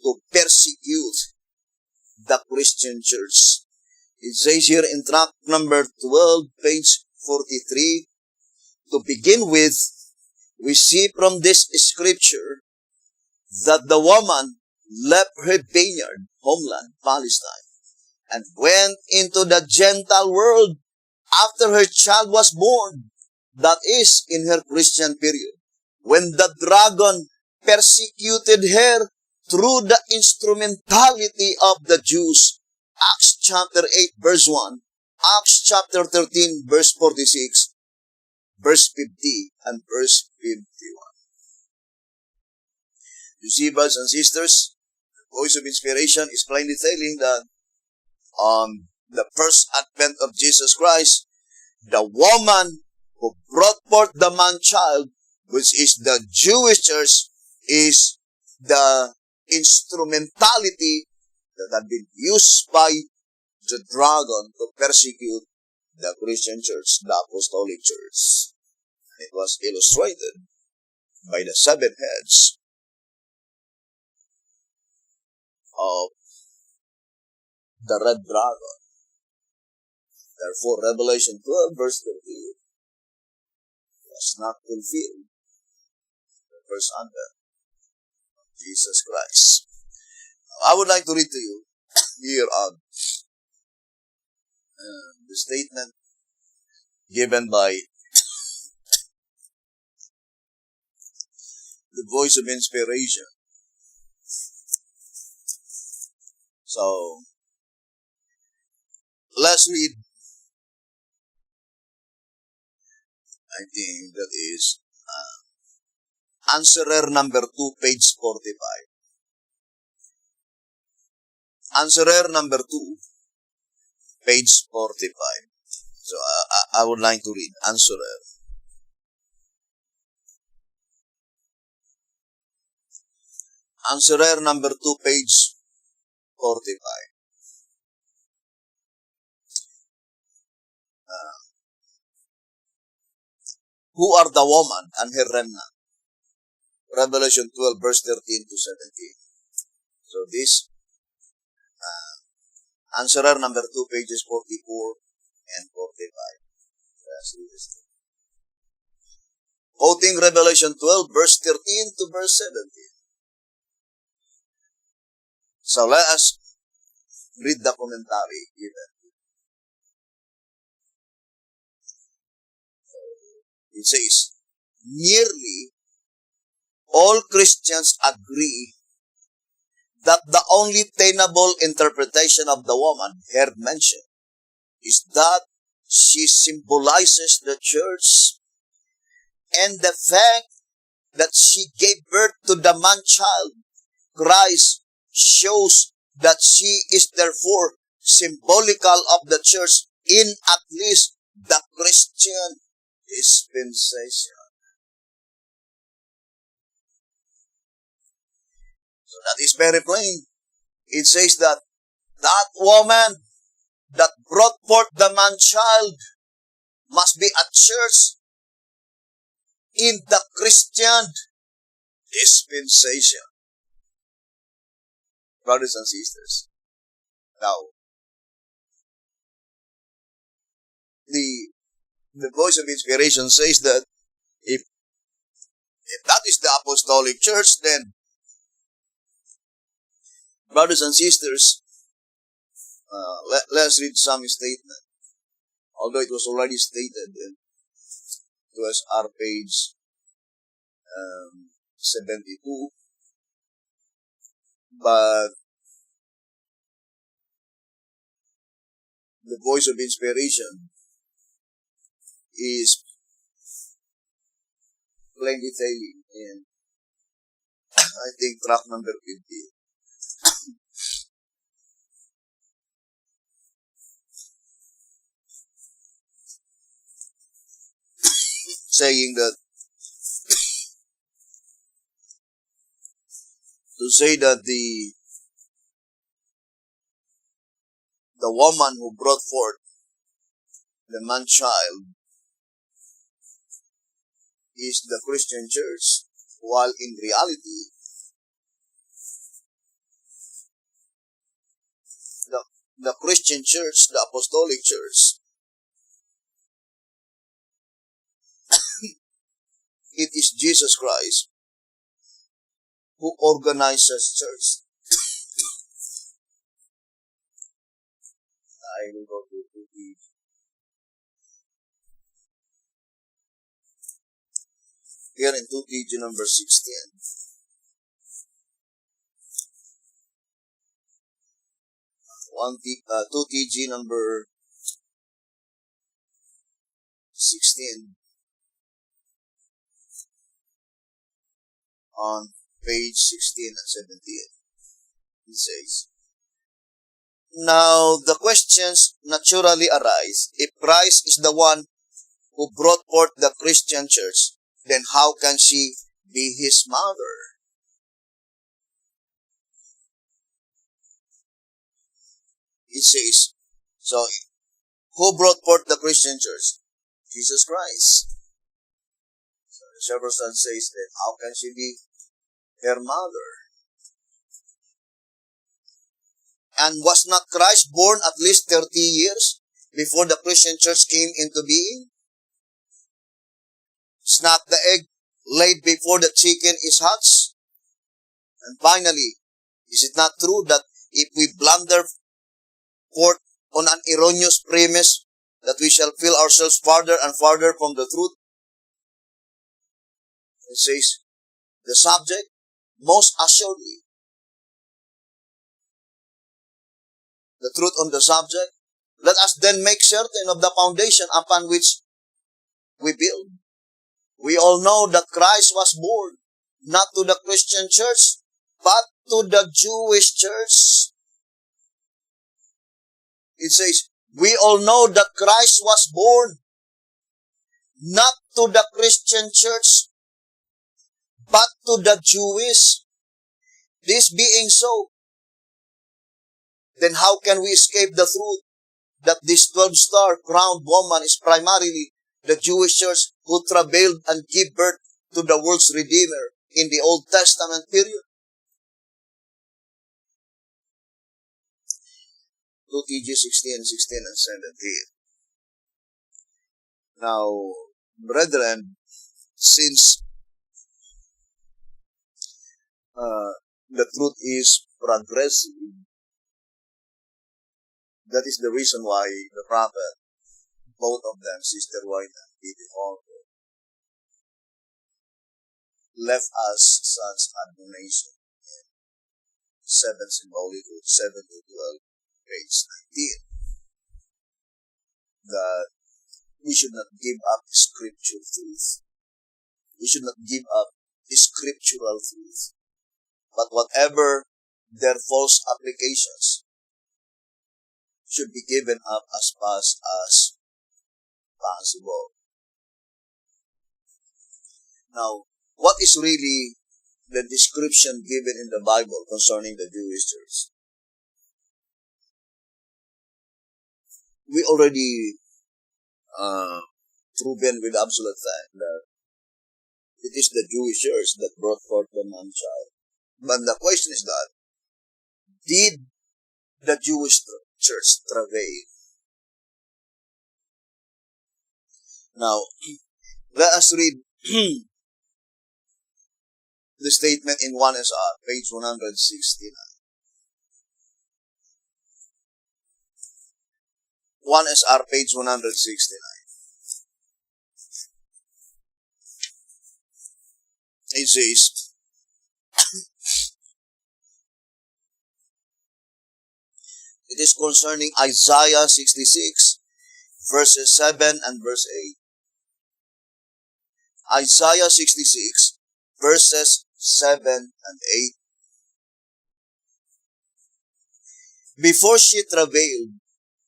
to persecute the Christian church. It says here in tract number 12, page 43, to begin with, we see from this scripture that the woman left her vineyard, homeland, Palestine, and went into the Gentile world after her child was born, that is, in her Christian period, when the dragon persecuted her through the instrumentality of the Jews. Acts chapter 8 verse 1, Acts chapter 13 verse 46, verse 50, and verse 51. You see, brothers and sisters, the voice of inspiration is plainly telling that on the first advent of Jesus Christ, the woman who brought forth the man-child, which is the Jewish church, is the instrumentality that had been used by the dragon to persecute the Christian church, the apostolic church. It was illustrated by the 7 heads of the red dragon. Therefore, Revelation 12 verse 13 was not fulfilled the first advent of Jesus Christ. Now, I would like to read to you here The statement given by the voice of inspiration. So, let's read. I think that is answerer number 2, page 45. Answerer number 2, page 45. So, I would like to read answerer. Answerer number 2, page 45. Who are the woman and her remnant? Revelation 12, verse 13 to 17. So this answerer number 2, pages 44 and 45. Quoting Revelation 12, verse 13 to verse 17. So let us read the commentary given. It says, nearly all Christians agree that the only tenable interpretation of the woman here mentioned is that she symbolizes the church, and the fact that she gave birth to the man-child, Christ, shows that she is therefore symbolical of the church in at least the Christian dispensation. So that is very plain. It says that that woman that brought forth the man-child must be a church in the Christian dispensation. Brothers and sisters, now, the voice of inspiration says that if that is the apostolic church, then, brothers and sisters, let's read some statement. Although it was already stated to us, our page 72, but the voice of inspiration is plainly detailing in, I think, track number 50. Saying that, to say that the woman who brought forth the man-child is the Christian church, while in reality, the Christian church, the apostolic church, it is Jesus Christ who organizes church. I will go to the here in 2TG number 16. 2TG number 16 on page 16 and 17. It says, now the questions naturally arise. If Christ is the one who brought forth the Christian church, then how can she be his mother? It says, so who brought forth the Christian church? Jesus Christ. So the shepherd's son says that how can she be her mother? And was not Christ born at least 30 years before the Christian church came into being? Is not the egg laid before the chicken is hatched? And finally, is it not true that if we blunder forth on an erroneous premise that we shall feel ourselves farther and farther from the truth. It says, the subject, most assuredly, the truth on the subject, let us then make certain of the foundation upon which we build. We all know that Christ was born not to the Christian church, but to the Jewish church. It says, we all know that Christ was born not to the Christian church, but to the Jewish. This being so, then how can we escape the truth that this 12-star crowned woman is primarily the Jewish church who travailed and gave birth to the world's Redeemer in the Old Testament period? 2 TG 16 and 17. Now, brethren, since the truth is progressive, that is the reason why the prophet, both of them, Sister White and Kitty Holder, left us such admonition in 7 Symbolical 7 to 12, page 19, that we should not give up scripture truth. We should not give up scriptural truth. But whatever their false applications should be given up as fast as possible. Now, what is really the description given in the Bible concerning the Jewish church? We already proven with absolute fact that it is the Jewish church that brought forth the man-child. But the question is that, did the Jewish church travail? Now, let us read the statement in 1SR, page 169. 1SR, page 169. It says, it is concerning Isaiah 66, verses 7 and verse 8. Isaiah 66, verses 7 and 8. Before she travailed,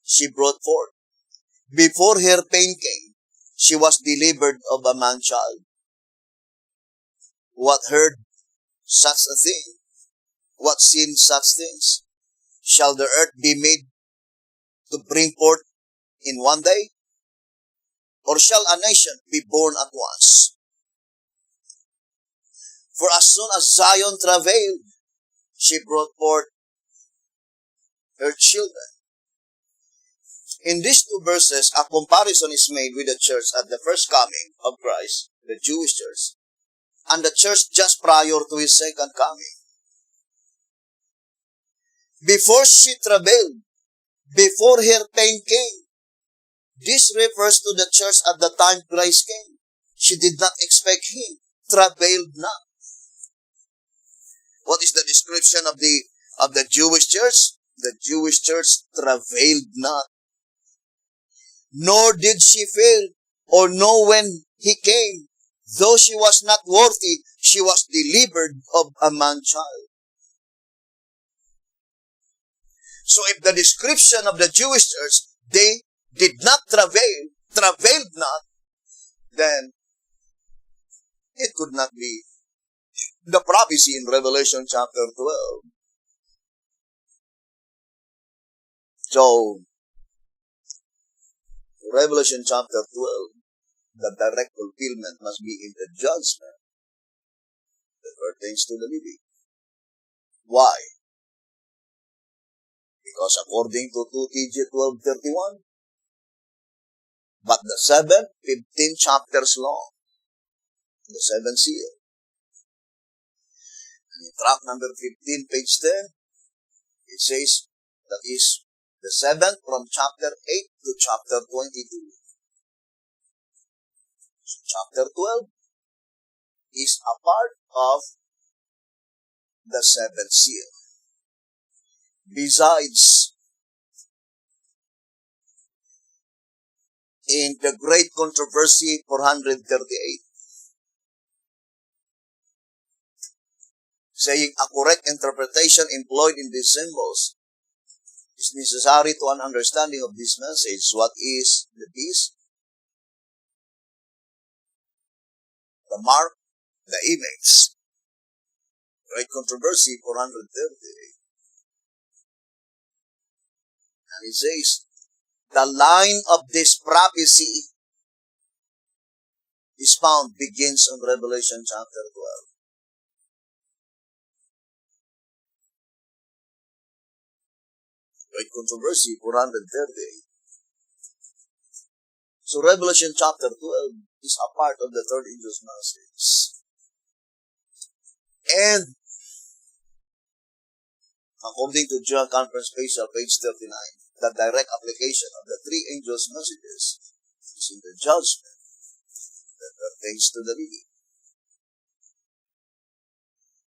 she brought forth. Before her pain came, she was delivered of a man-child. What heard such a thing? What seen such things? Shall the earth be made to bring forth in one day? Or shall a nation be born at once? For as soon as Zion travailed, she brought forth her children. In these two verses, a comparison is made with the church at the first coming of Christ, the Jewish church, and the church just prior to His second coming. Before she travailed, before her pain came, this refers to the church at the time Christ came. She did not expect Him, travailed not. What is the description of the Jewish church? The Jewish church travailed not. Nor did she fail or know when He came. Though she was not worthy, she was delivered of a man-child. So if the description of the Jewish church, they did not travailed not, then it could not be the prophecy in Revelation chapter 12. So, Revelation chapter 12, the direct fulfillment must be in the judgment that pertains to the living. Why? Because according to 2 TG 12:31, but the 15 chapters long, the 7th seal. And in tract number 15, page 10, it says, that is The seventh from chapter 8 to chapter 22. So chapter 12 is a part of the seventh seal. Besides, in the Great Controversy 438, saying a correct interpretation employed in these symbols is necessary to an understanding of this message. What is the beast? The mark, the image. Great Controversy 438. And it says, the line of this prophecy is found, begins on Revelation chapter 12. Great Controversy 438. So Revelation chapter 12 is a part of the third angel's message. And according to General Conference Special, page 39, the direct application of the three angels' messages is in the judgment that pertains to the living.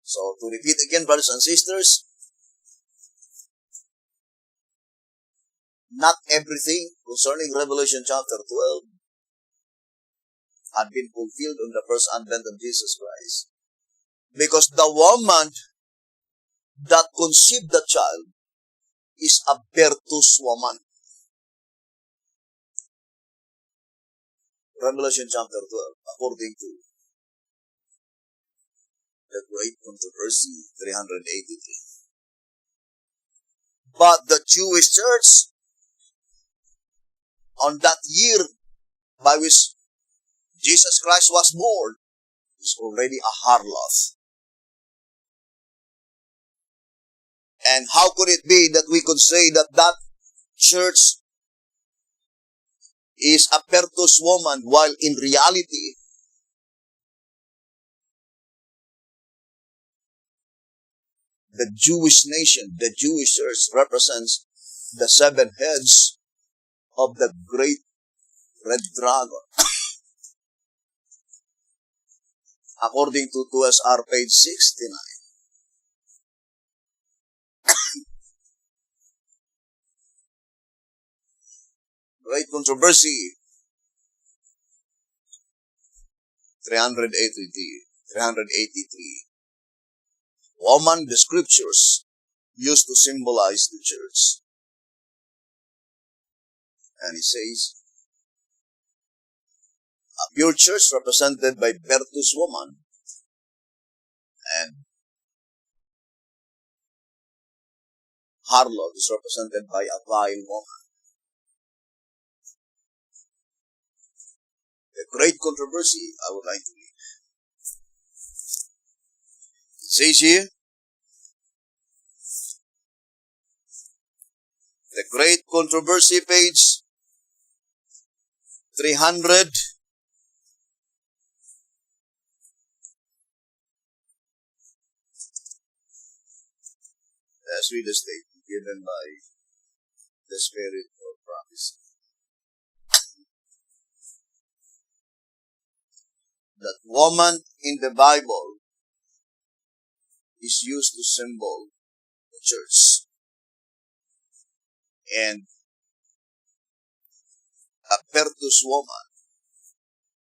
So, to repeat again, brothers and sisters, not everything concerning Revelation chapter 12 had been fulfilled on the first advent of Jesus Christ. Because the woman that conceived the child is a virtuous woman. Revelation chapter 12, according to the Great Controversy 383. But the Jewish church, on that year by which Jesus Christ was born, is already a harlot. And how could it be that we could say that that church is a virtuous woman, while in reality, the Jewish nation, the Jewish church, represents the seven heads of the great red dragon. According to 2SR page 69. Great Controversy 383. Woman, the scriptures used to symbolize the church. And it says, a pure church represented by virtuous woman, and harlot is represented by a vile woman. The Great Controversy, I would like to read. It says here, the Great Controversy, page 300. Let's read the statement given by the Spirit of Prophecy. That woman in the Bible is used to symbol the church. And a virtuous woman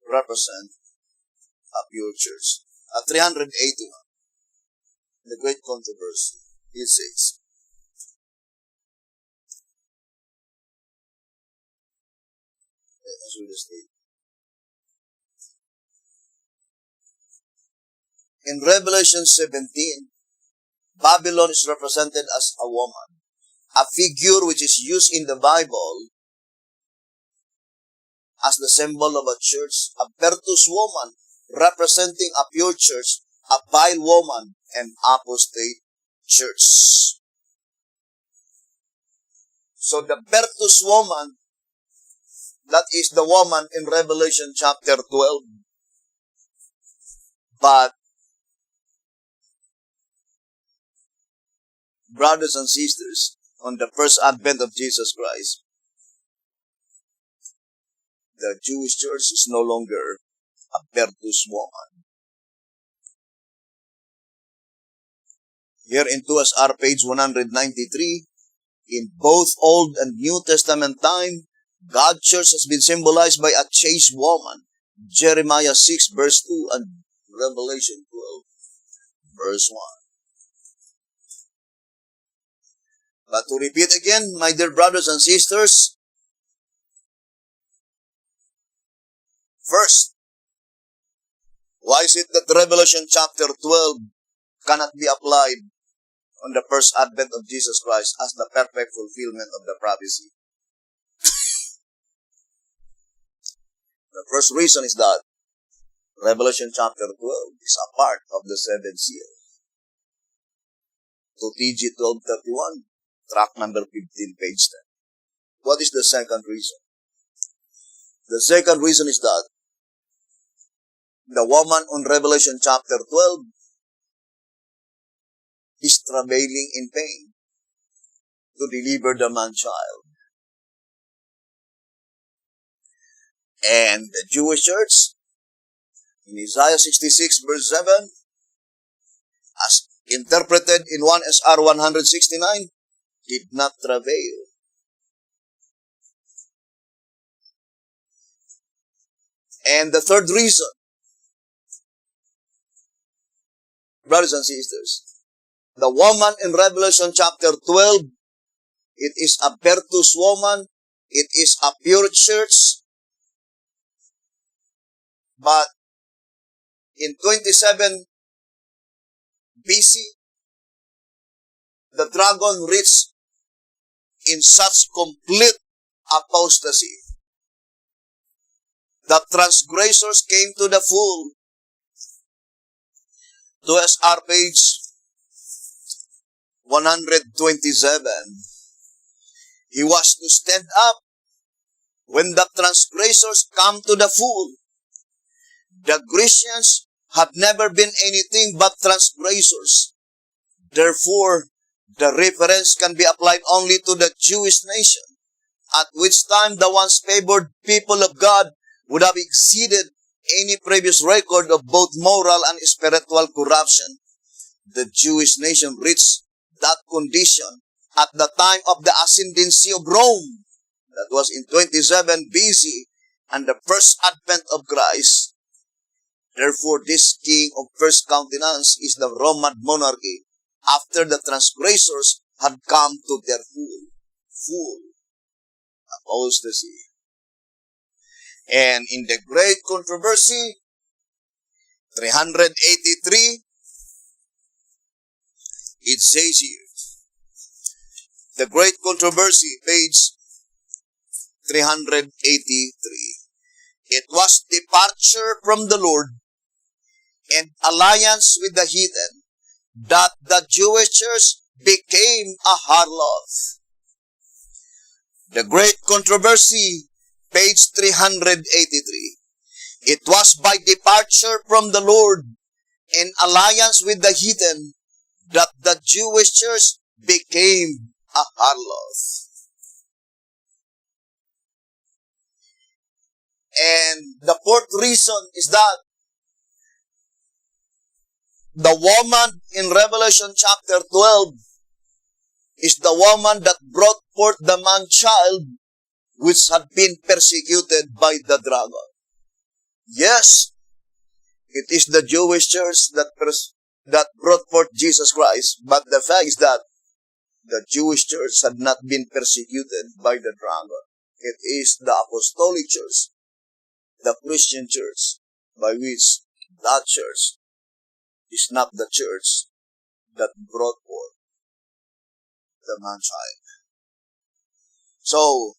represent a pure church. At 381, the Great Controversy, it says, let's read the statement. In Revelation 17, Babylon is represented as a woman, a figure which is used in the Bible as the symbol of a church, a virtuous woman representing a pure church, a vile woman, and apostate church. So the virtuous woman, that is the woman in Revelation chapter 12. But, brothers and sisters, on the first advent of Jesus Christ, the Jewish church is no longer a virtuous woman. Here in 2SR page 193, in both Old and New Testament time, God's church has been symbolized by a chaste woman. Jeremiah 6 verse 2 and Revelation 12 verse 1. But to repeat again, my dear brothers and sisters, first, why is it that Revelation chapter 12 cannot be applied on the first advent of Jesus Christ as the perfect fulfillment of the prophecy? The first reason is that Revelation chapter 12 is a part of the seventh seal. To TG 1231, track number 15, page 10. What is the second reason? The second reason is that the woman on Revelation chapter 12 is travailing in pain to deliver the man-child. And the Jewish church, in Isaiah 66 verse 7, as interpreted in 1SR 169, did not travail. And the third reason, brothers and sisters, the woman in Revelation chapter 12, it is a virtuous woman, it is a pure church, but in 27 BC, the dragon reached in such complete apostasy that transgressors came to the full. 2SR page 127. He was to stand up when the transgressors come to the full. The Grecians had never been anything but transgressors. Therefore, the reference can be applied only to the Jewish nation, at which time the once favored people of God would have exceeded any previous record of both moral and spiritual corruption. The Jewish nation reached that condition at the time of the ascendancy of Rome. That was in 27 BC and the first advent of Christ. Therefore, this king of first countenance is the Roman monarchy after the transgressors had come to their full apostasy. And in the Great Controversy, 383, it says here, the Great Controversy, page 383. It was departure from the Lord and alliance with the heathen that the Jewish church became a harlot. The Great Controversy, page 383. It was by departure from the Lord and alliance with the heathen that the Jewish church became a harlot. And the fourth reason is that the woman in Revelation chapter 12 is the woman that brought forth the man-child which had been persecuted by the dragon. Yes, it is the Jewish church that brought forth Jesus Christ, but the fact is that the Jewish church had not been persecuted by the dragon. It is the apostolic church, the Christian church, by which that church is not the church that brought forth the man-child. So,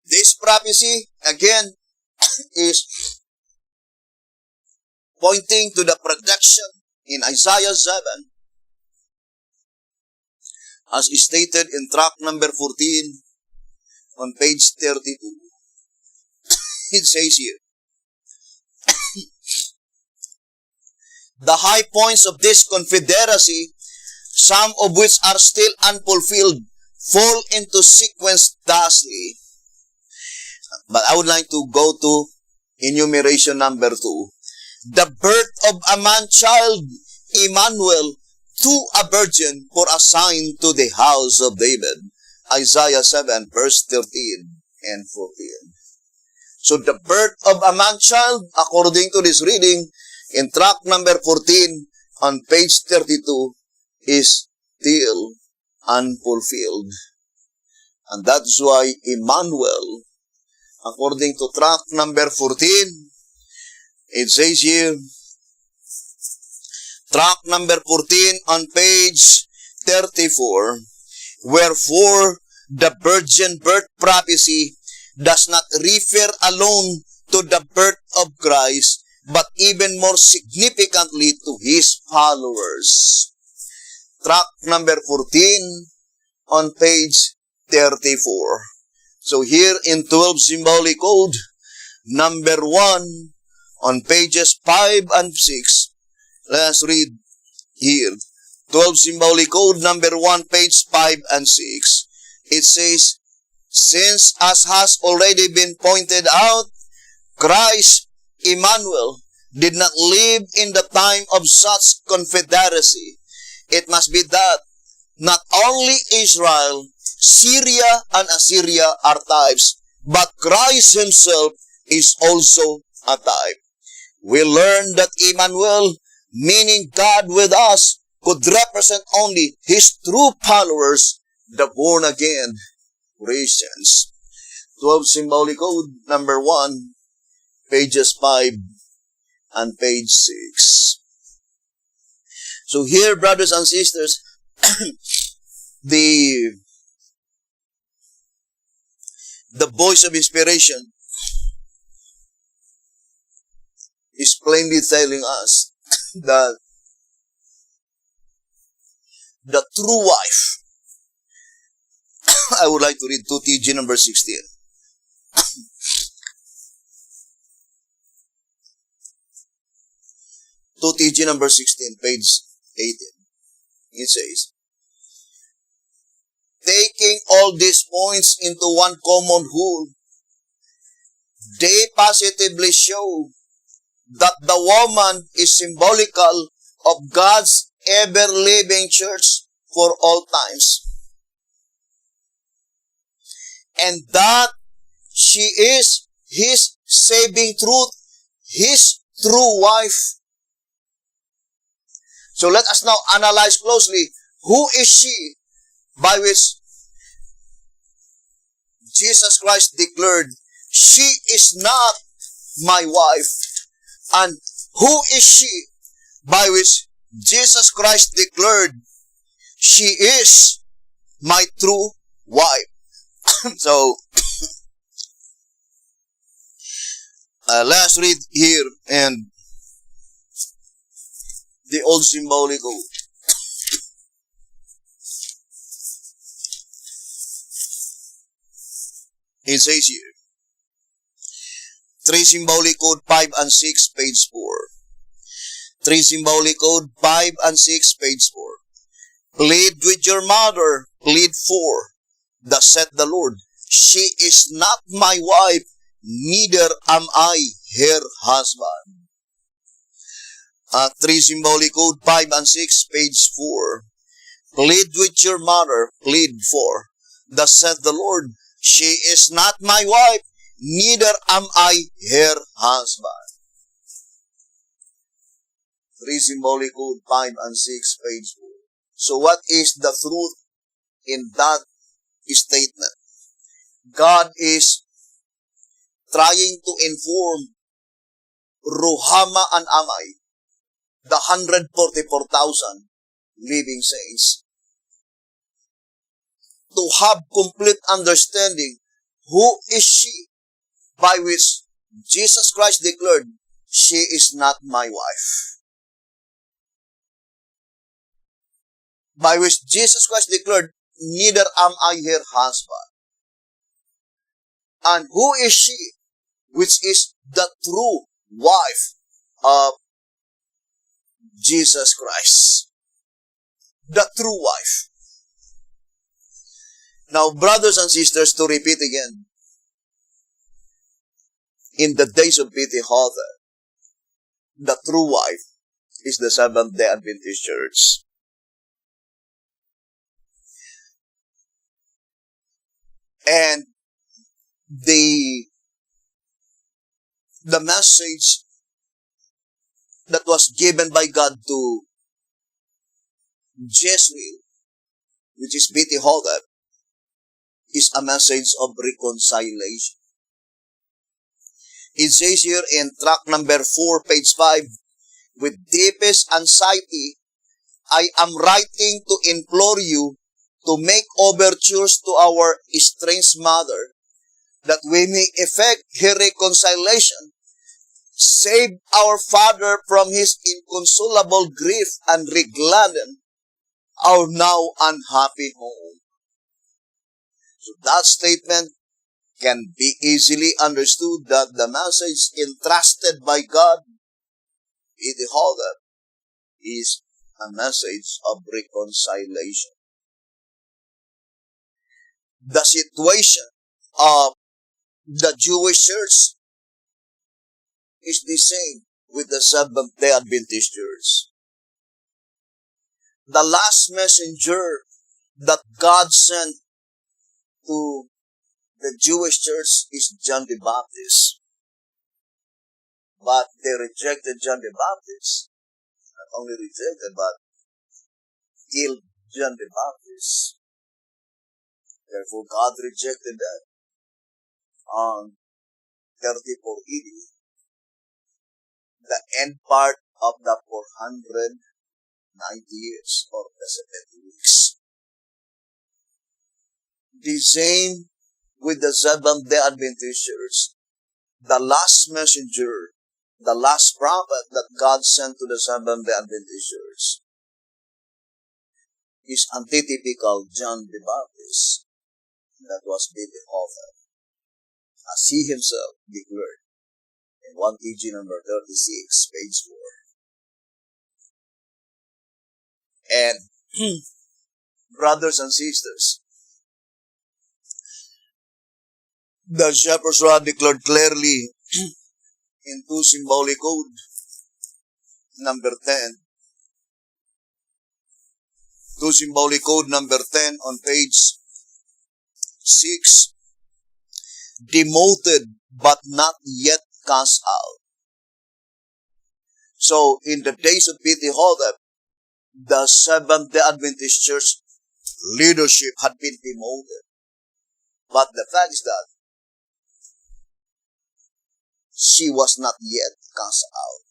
this prophecy, again, is pointing to the prediction in Isaiah 7, as stated in track number 14 on page 32. It says here, the high points of this confederacy, some of which are still unfulfilled, fall into sequence thusly. But I would like to go to enumeration number 2. The birth of a man-child, Emmanuel, to a virgin for a sign to the house of David. Isaiah 7, verse 13 and 14. So the birth of a man-child, according to this reading, in tract number 14 on page 32, is still unfulfilled. And that's why Emmanuel, according to tract number 14, it says here, tract number 14 on page 34, wherefore the virgin birth prophecy does not refer alone to the birth of Christ, but even more significantly to his followers. Tract number 14 on page 34. So here in 12 Symbolic Code, number 1 on pages 5 and 6, let's read here. 12 Symbolic Code, number 1, page 5 and 6. It says, since, as has already been pointed out, Christ, Emmanuel, did not live in the time of such confederacy, it must be that not only Israel, Syria, and Assyria are types, but Christ himself is also a type. We learn that Emmanuel, meaning God with us, could represent only his true followers, the born-again Christians. 12 Symbolic Code, number 1, pages 5 and page 6. So here, brothers and sisters, the voice of inspiration is plainly telling us that the true wife, I would like to read 2 TG number 16. 2 TG number 16, page 18. It says, taking all these points into one common whole, they positively show that the woman is symbolical of God's ever-living church for all times. And that she is his saving truth, his true wife. So let us now analyze closely, who is she by which Jesus Christ declared, she is not my wife? And who is she by which Jesus Christ declared, she is my true wife? So, let's read here and the Old Symbolic Code. It says here, 3 Symbolic Code 5 and 6, page 4. 3 Symbolic Code 5 and 6, page 4. Plead with your mother, plead for. Thus saith the Lord, she is not my wife, neither am I her husband. 3 Symbolic Code 5 and 6, page 4. Plead with your mother, plead for. Thus saith the Lord, she is not my wife, neither am I her husband. 3 Symbolic Code 5 and 6, page 4. So what is the truth in that statement? God is trying to inform Ruhama and Amai, the 144,000 living saints, to have complete understanding who is she by which Jesus Christ declared, she is not my wife. By which Jesus Christ declared, neither am I her husband. And who is she which is the true wife of Jesus Christ? The true wife. Now, brothers and sisters, to repeat again, in the days of Pentecost, the true wife is the Seventh-day Adventist Church. And the message that was given by God to Jezreel, which is Pentecost, is a message of reconciliation. It says here in tract number 4, page 5, with deepest anxiety, I am writing to implore you to make overtures to our estranged mother, that we may effect her reconciliation, save our father from his inconsolable grief, and regladden our now unhappy home. So that statement can be easily understood that the message entrusted by God in the Holder is a message of reconciliation. The situation of the Jewish church is the same with the Seventh-day Adventist church. The last messenger that God sent to the Jewish church is John the Baptist. But they rejected John the Baptist. Not only rejected, but killed John the Baptist. Therefore, God rejected that on 34 AD, the end part of the 490 years or the 70 weeks. The same with the Seventh-day Adventist church. The last messenger, the last prophet that God sent to the Seventh-day Adventist church is antitypical John the Baptist. That was Pentecost, as he himself declared in 1 KG number 36, page 4. And brothers and sisters, the Shepherd's Rod declared clearly in 2 Symbolic Code number 10. 2 Symbolic Code number 10 on page 6. Demoted but not yet cast out. So, in the days of Pentecost, the Seventh-day Adventist church leadership had been demoted. But the fact is that she was not yet cast out.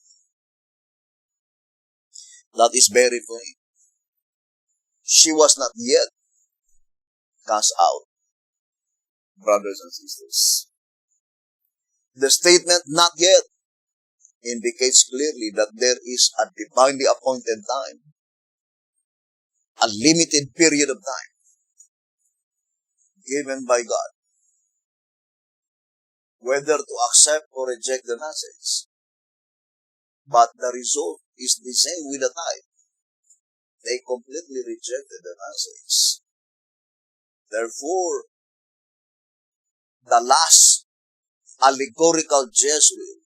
That is very plain. She was not yet cast out, brothers and sisters. The statement "not yet" indicates clearly that there is a divinely appointed time, a limited period of time given by God, whether to accept or reject the message. But the result is the same with the tithe. They completely rejected the message. Therefore, the last allegorical Jezreel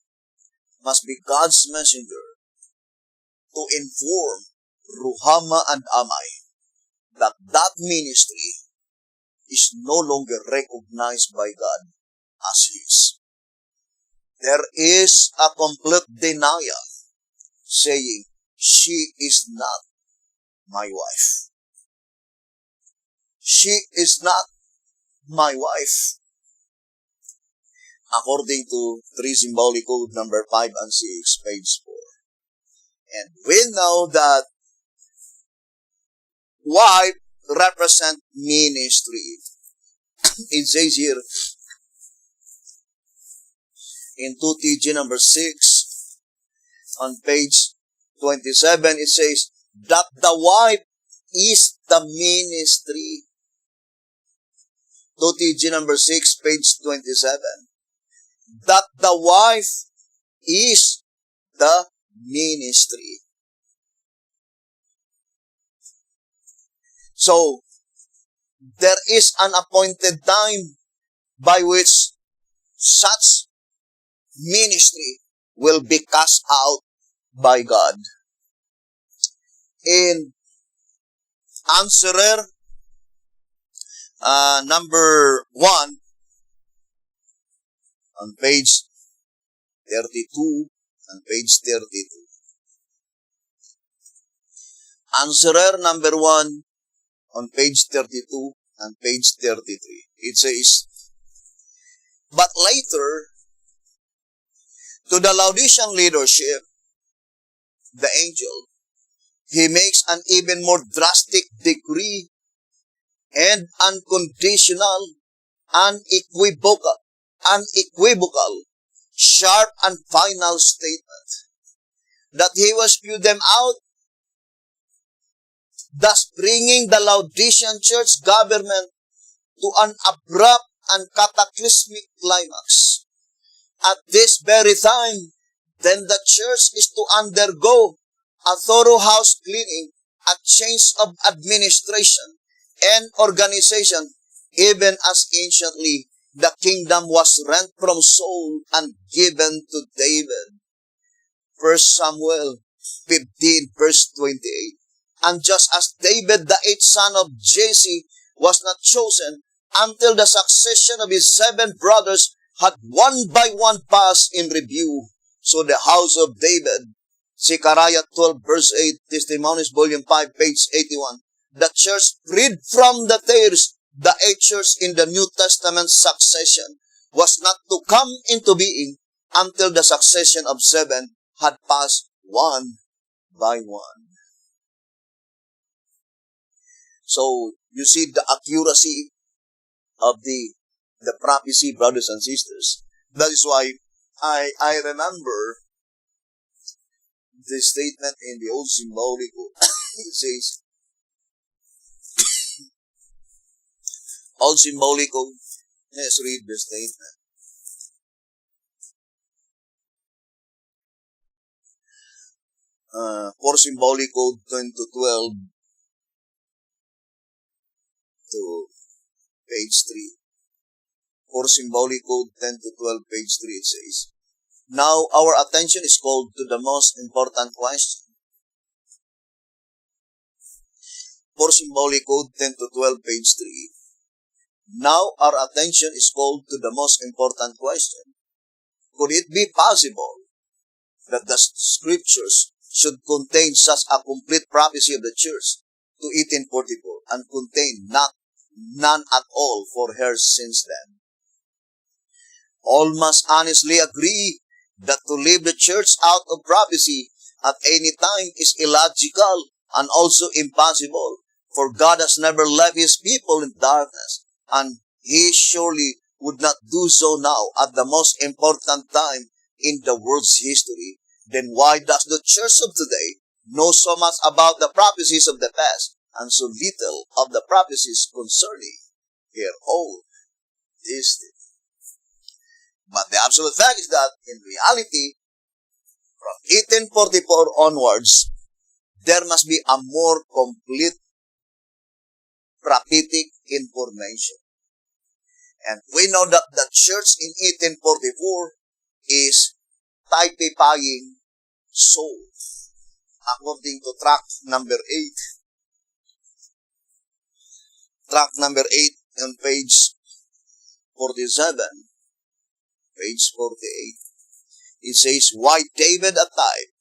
must be God's messenger to inform Ruhama and Amai that that ministry is no longer recognized by God as His. There is a complete denial saying, she is not my wife. She is not my wife. According to 3 Symbolic Code number 5 and 6, page 4. And we know that wife represent ministry. It says here in 2 TG number 6 on page 27, it says that the wife is the ministry. 2 TG number 6, page 27. That the wife is the ministry. So, there is an appointed time by which such ministry will be cast out by God. In answerer number 1 on page 32 and page 32. Answerer number 1 on page 32 and page 33. It says, but later, to the Laodicean leadership, the angel, he makes an even more drastic decree and unconditional, unequivocal, sharp and final statement that he will spew them out, thus bringing the Laodicean church government to an abrupt and cataclysmic climax. At this very time, then the church is to undergo a thorough house cleaning, a change of administration and organization, even as anciently the kingdom was rent from Saul and given to David. 1 Samuel 15 verse 28. And just as David, the 8th son of Jesse, was not chosen until the succession of his 7 brothers had one by one passed in review, so the house of David, Zechariah 12 verse 8, Testimonies volume 5 page 81, the church freed from the tares, the 8th church in the New Testament succession, was not to come into being until the succession of 7 had passed one by one. So, you see the accuracy of the prophecy, brothers and sisters. That is why I remember the statement in the Old Symbolical. It says, Old Symbolical, let's read the statement. For Symbolical 10 to 12 to page 3. For Symbolical 10 to 12, page 3, it says, now our attention is called to the most important question. For Symbolical 10 to 12, page 3. Now our attention is called to the most important question. Could it be possible that the scriptures should contain such a complete prophecy of the church to 1844 and contain none at all for her since then? All must honestly agree that to leave the church out of prophecy at any time is illogical and also impossible, for God has never left his people in darkness, and he surely would not do so now at the most important time in the world's history. Then why does the church of today know so much about the prophecies of the past and so little of the prophecies concerning her own destiny? But the absolute fact is that, in reality, from 1844 onwards, there must be a more complete prophetic information. And we know that the church in 1844 is typifying soul. According to tract number 8. Tract number 8 on page 47. Page 48. It says, why David a type?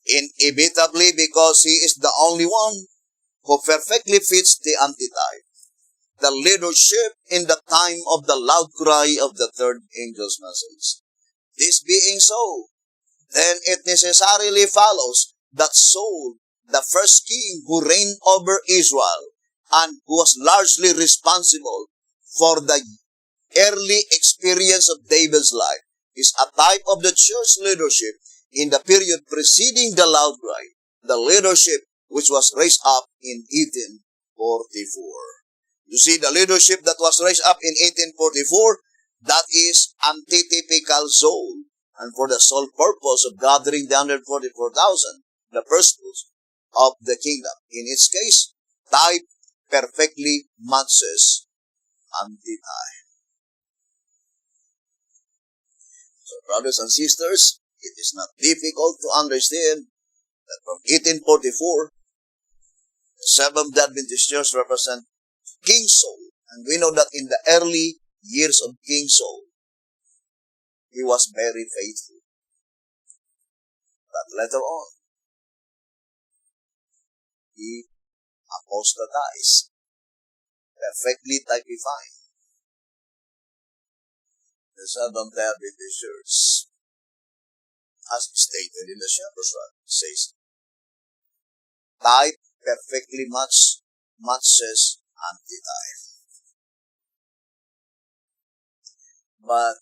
Inevitably because he is the only one who perfectly fits the antitype. The leadership in the time of the loud cry of the third angel's message. This being so, then it necessarily follows that Saul, the first king who reigned over Israel and who was largely responsible for the early experience of David's life, is a type of the church leadership in the period preceding the loud cry, the leadership which was raised up in 1844. You see, the leadership that was raised up in 1844, that is antitypical soul, and for the sole purpose of gathering the 144,000, the first fruits of the kingdom. In its case, type perfectly matches anti-time. So, brothers and sisters, it is not difficult to understand that from 1844, the Seventh-day Adventist Church represent King Saul. And we know that in the early years of King Saul, he was very faithful. But later on, he apostatized, perfectly typifying the Seventh-day Adventist Church. As stated in the Shepherd's Rod, it says, type perfectly matches anti-type. But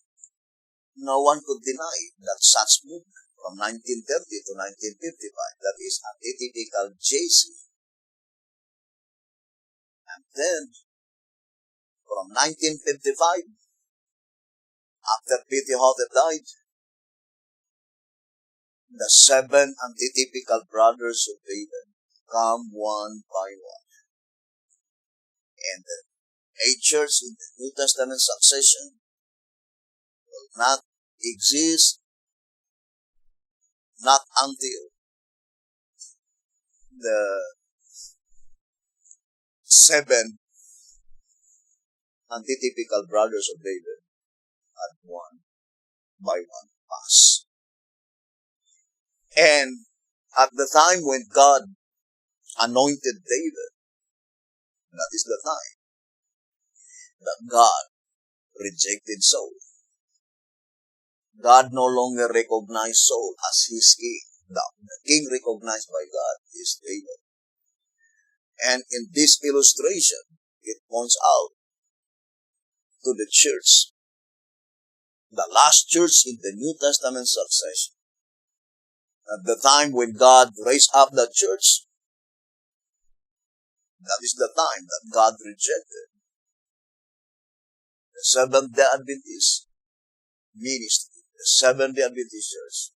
no one could deny that such movement from 1930 to 1955, that is antithetical JC. And then, from 1955, after P.T. Hotep died, the 7 antitypical brothers of David come one by one. And the 8 churches in the New Testament succession will not exist, not until the 7 antitypical brothers of David had one by one pass. And at the time when God anointed David, that is the time that God rejected Saul. God no longer recognized Saul as his king. The king recognized by God is David. And in this illustration, it points out to the church, the last church in the New Testament succession. At the time when God raised up the church, that is the time that God rejected the Seventh-day Adventist ministry, the Seventh-day Adventist church,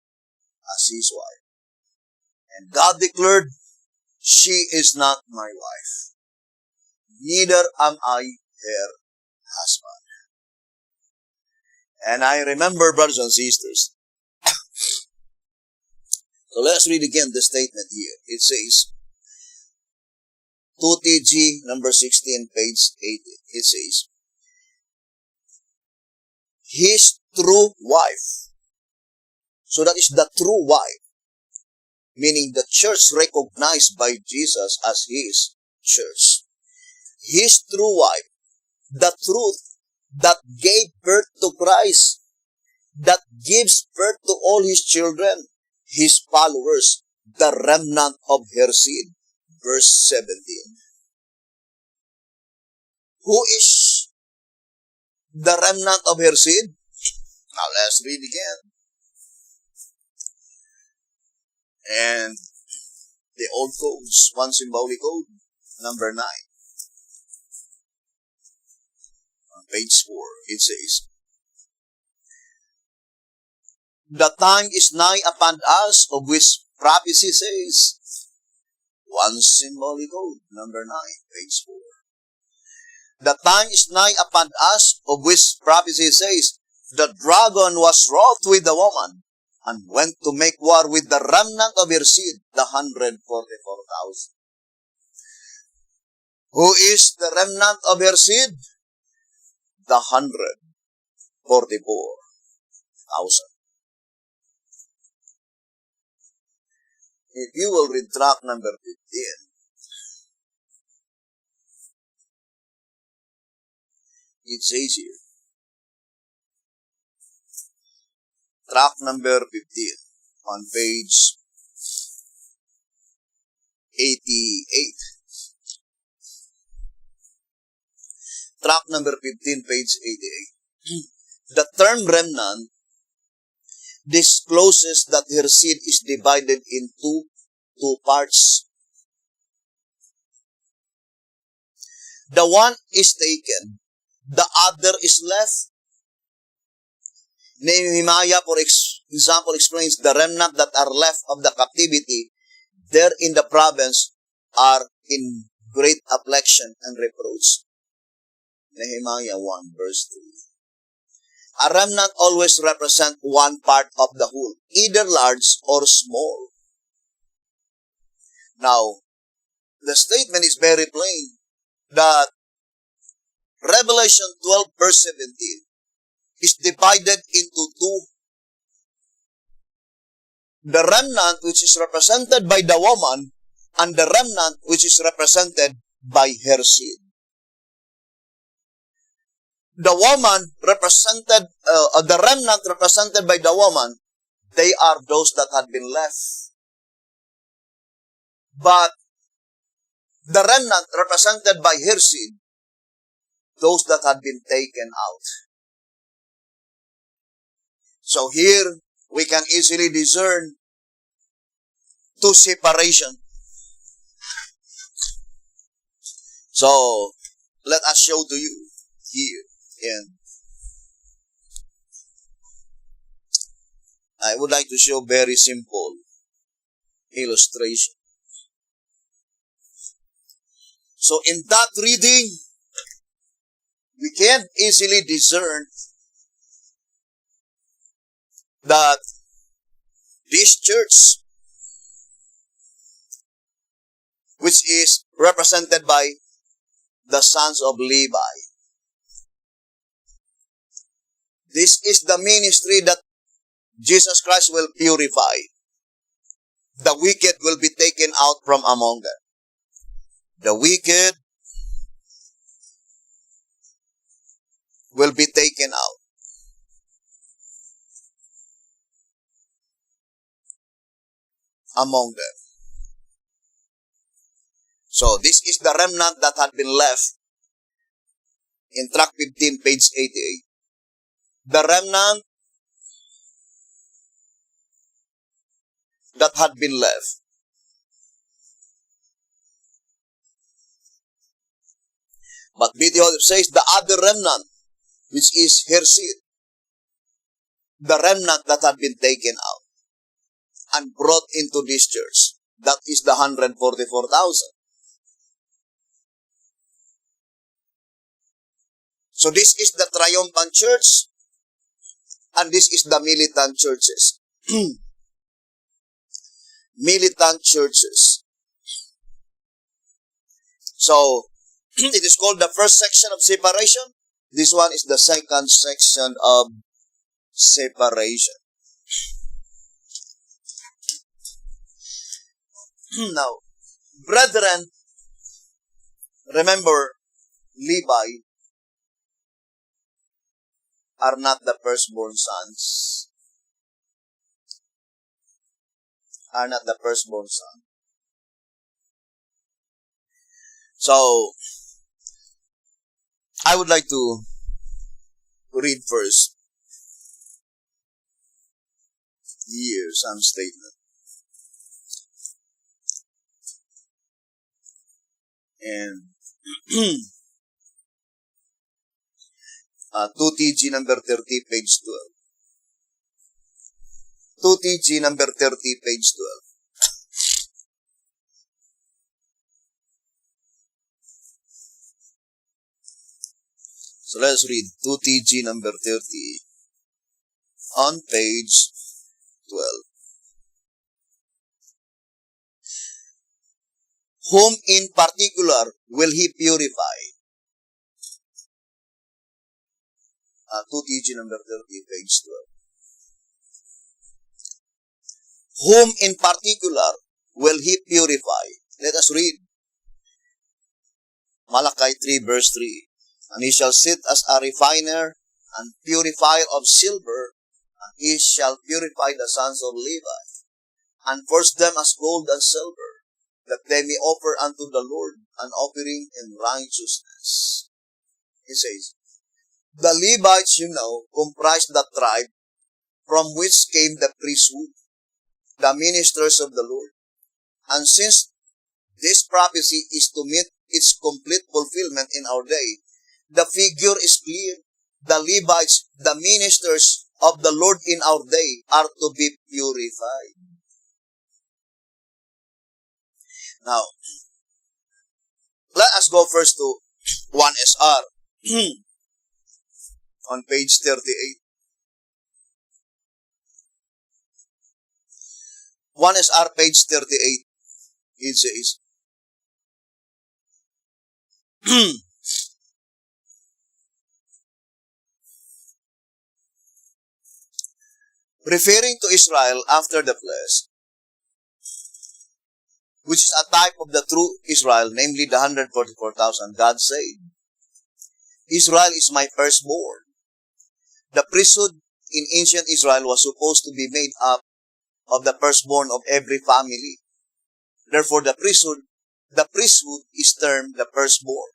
as his wife. And God declared, she is not my wife, neither am I her husband. And I remember, brothers and sisters, so let's read again the statement here. It says, 2TG number 16, page 80. It says, his true wife. So that is the true wife, meaning the church recognized by Jesus as his church. His true wife, the truth that gave birth to Christ, that gives birth to all his children, his followers, the remnant of her seed. Verse 17. Who is the remnant of her seed? Now let's read again. And the old codes, one symbolic code, number 9. On page 4, it says, the time is nigh upon us, of which prophecy says, one symbolic code, number 9, page 4. The time is nigh upon us, of which prophecy says, the dragon was wroth with the woman, and went to make war with the remnant of her seed, the 144,000. Who is the remnant of her seed? The 144,000. If you will read track number 15, it says here, track number 15 on page 88. Track number 15, page 88. The term remnant discloses that her seed is divided into two parts. The one is taken, the other is left. Nehemiah, for example, explains the remnant that are left of the captivity there in the province are in great affliction and reproach. Nehemiah 1 verse 3. A remnant always represents one part of the whole, either large or small. Now, the statement is very plain that Revelation 12 verse 17 is divided into two. The remnant which is represented by the woman and the remnant which is represented by her seed. The woman represented, the remnant represented by the woman, they are those that had been left. But the remnant represented by her seed, those that had been taken out. So here, we can easily discern two separation. So, let us show to you here. And I would like to show very simple illustration. So in that reading, we can easily discern that this church, which is represented by the sons of Levi, this is the ministry that Jesus Christ will purify. The wicked will be taken out from among them. The wicked will be taken out. Among them. So, this is the remnant that had been left in tract 15, page 88. The remnant that had been left. But it says the other remnant, which is her seed, the remnant that had been taken out and brought into this church. That is the 144,000. So this is the triumphant church, and this is the militant churches. Militant churches. So, it is called the first section of separation. This one is the second section of separation. Now, brethren, remember, Levi are not the firstborn sons. Are not the firstborn son. So, I would like to read first here some statement. And 2TG number 30, page 12. 2TG number 30, page 12. So let's read 2TG number 30 on page 12. Whom in particular will he purify? 2TG number 30, page 12. Whom in particular will he purify? Let us read. Malachi 3 verse 3. And he shall sit as a refiner and purifier of silver, and he shall purify the sons of Levi, and forge them as gold and silver, that they may offer unto the Lord an offering in righteousness. He says, the Levites, comprise the tribe from which came the priesthood, the ministers of the Lord. And since this prophecy is to meet its complete fulfillment in our day, the figure is clear. The Levites, the ministers of the Lord in our day, are to be purified. Now, Let us go first to 1SR on page 38. 1SR page 38. It says, referring to Israel after the flesh, which is a type of the true Israel, namely the 144,000, God said, Israel is my firstborn. The priesthood in ancient Israel was supposed to be made up of the firstborn of every family. Therefore, the priesthood is termed the firstborn.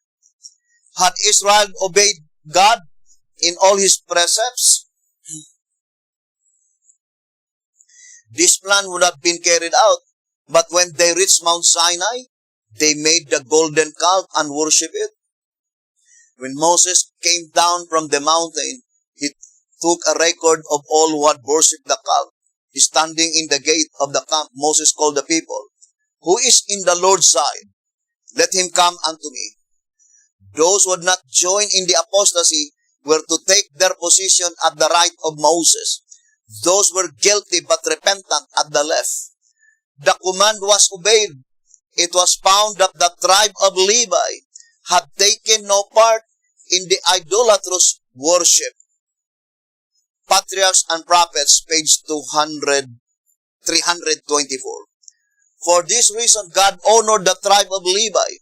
Had Israel obeyed God in all His precepts, this plan would have been carried out. But when they reached Mount Sinai, they made the golden calf and worshipped it. When Moses came down from the mountain, he took a record of all who had worshipped the calf. Standing in the gate of the camp, Moses called the people, "Who is in the Lord's side? Let him come unto me." Those who had not joined in the apostasy were to take their position at the right of Moses. Those were guilty but repentant at the left. The command was obeyed. It was found that the tribe of Levi had taken no part in the idolatrous worship. Patriarchs and Prophets, page 324. For this reason, God honored the tribe of Levi.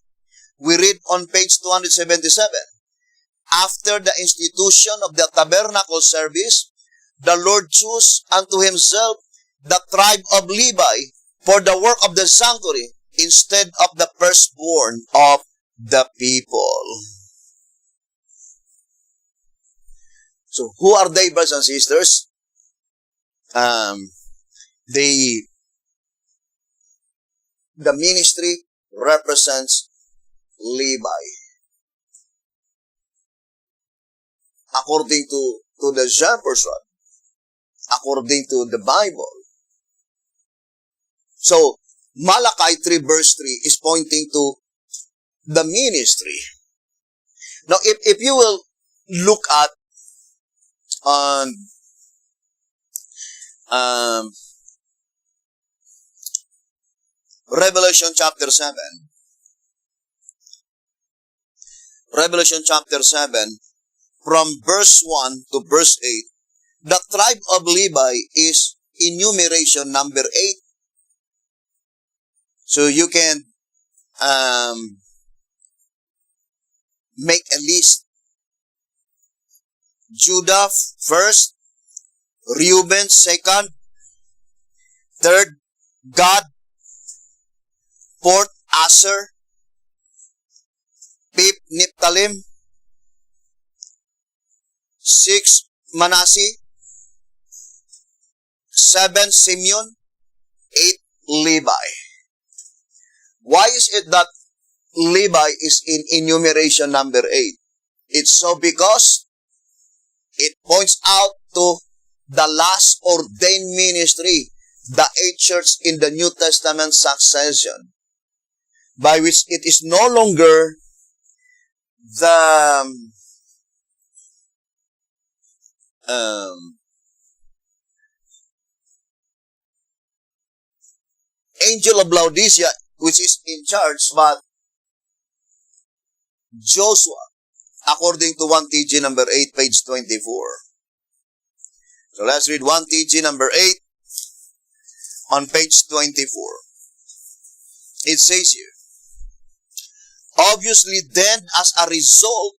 We read on page 277, after the institution of the tabernacle service, the Lord chose unto Himself the tribe of Levi for the work of the sanctuary instead of the firstborn of the people. So, who are they, brothers and sisters? The ministry represents Levi. According to the Jefferson, according to the Bible. So, Malachi 3 verse 3 is pointing to the ministry. Now, if you will look at on Revelation chapter 7. Revelation chapter 7, from verse 1 to verse 8, the tribe of Levi is enumeration number 8. So you can make a list. Judah first, Reuben second, third, Gad, fourth, Asher, fifth, Nephthalim, sixth, Manasseh, seventh, Simeon, eighth, Levi. Why is it that Levi is in enumeration number 8? It's so because it points out to the last ordained ministry, the 8th church in the New Testament succession, by which it is no longer the angel of Laodicea, which is in charge, but Joshua, according to 1 TG number 8, page 24. So let's read 1 TG number 8 on page 24. It says here, obviously then, as a result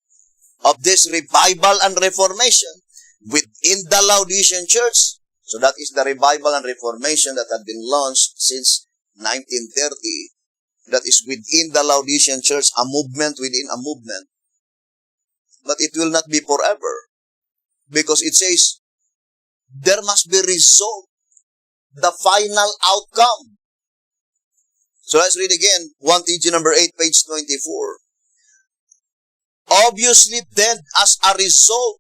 of this revival and reformation within the Laodicean church, so that is the revival and reformation that had been launched since 1930, that is within the Laodicean church, a movement within a movement. But it will not be forever, because it says, there must be result, the final outcome. So let's read again, 1 TG number 8, page 24. Obviously then, as a result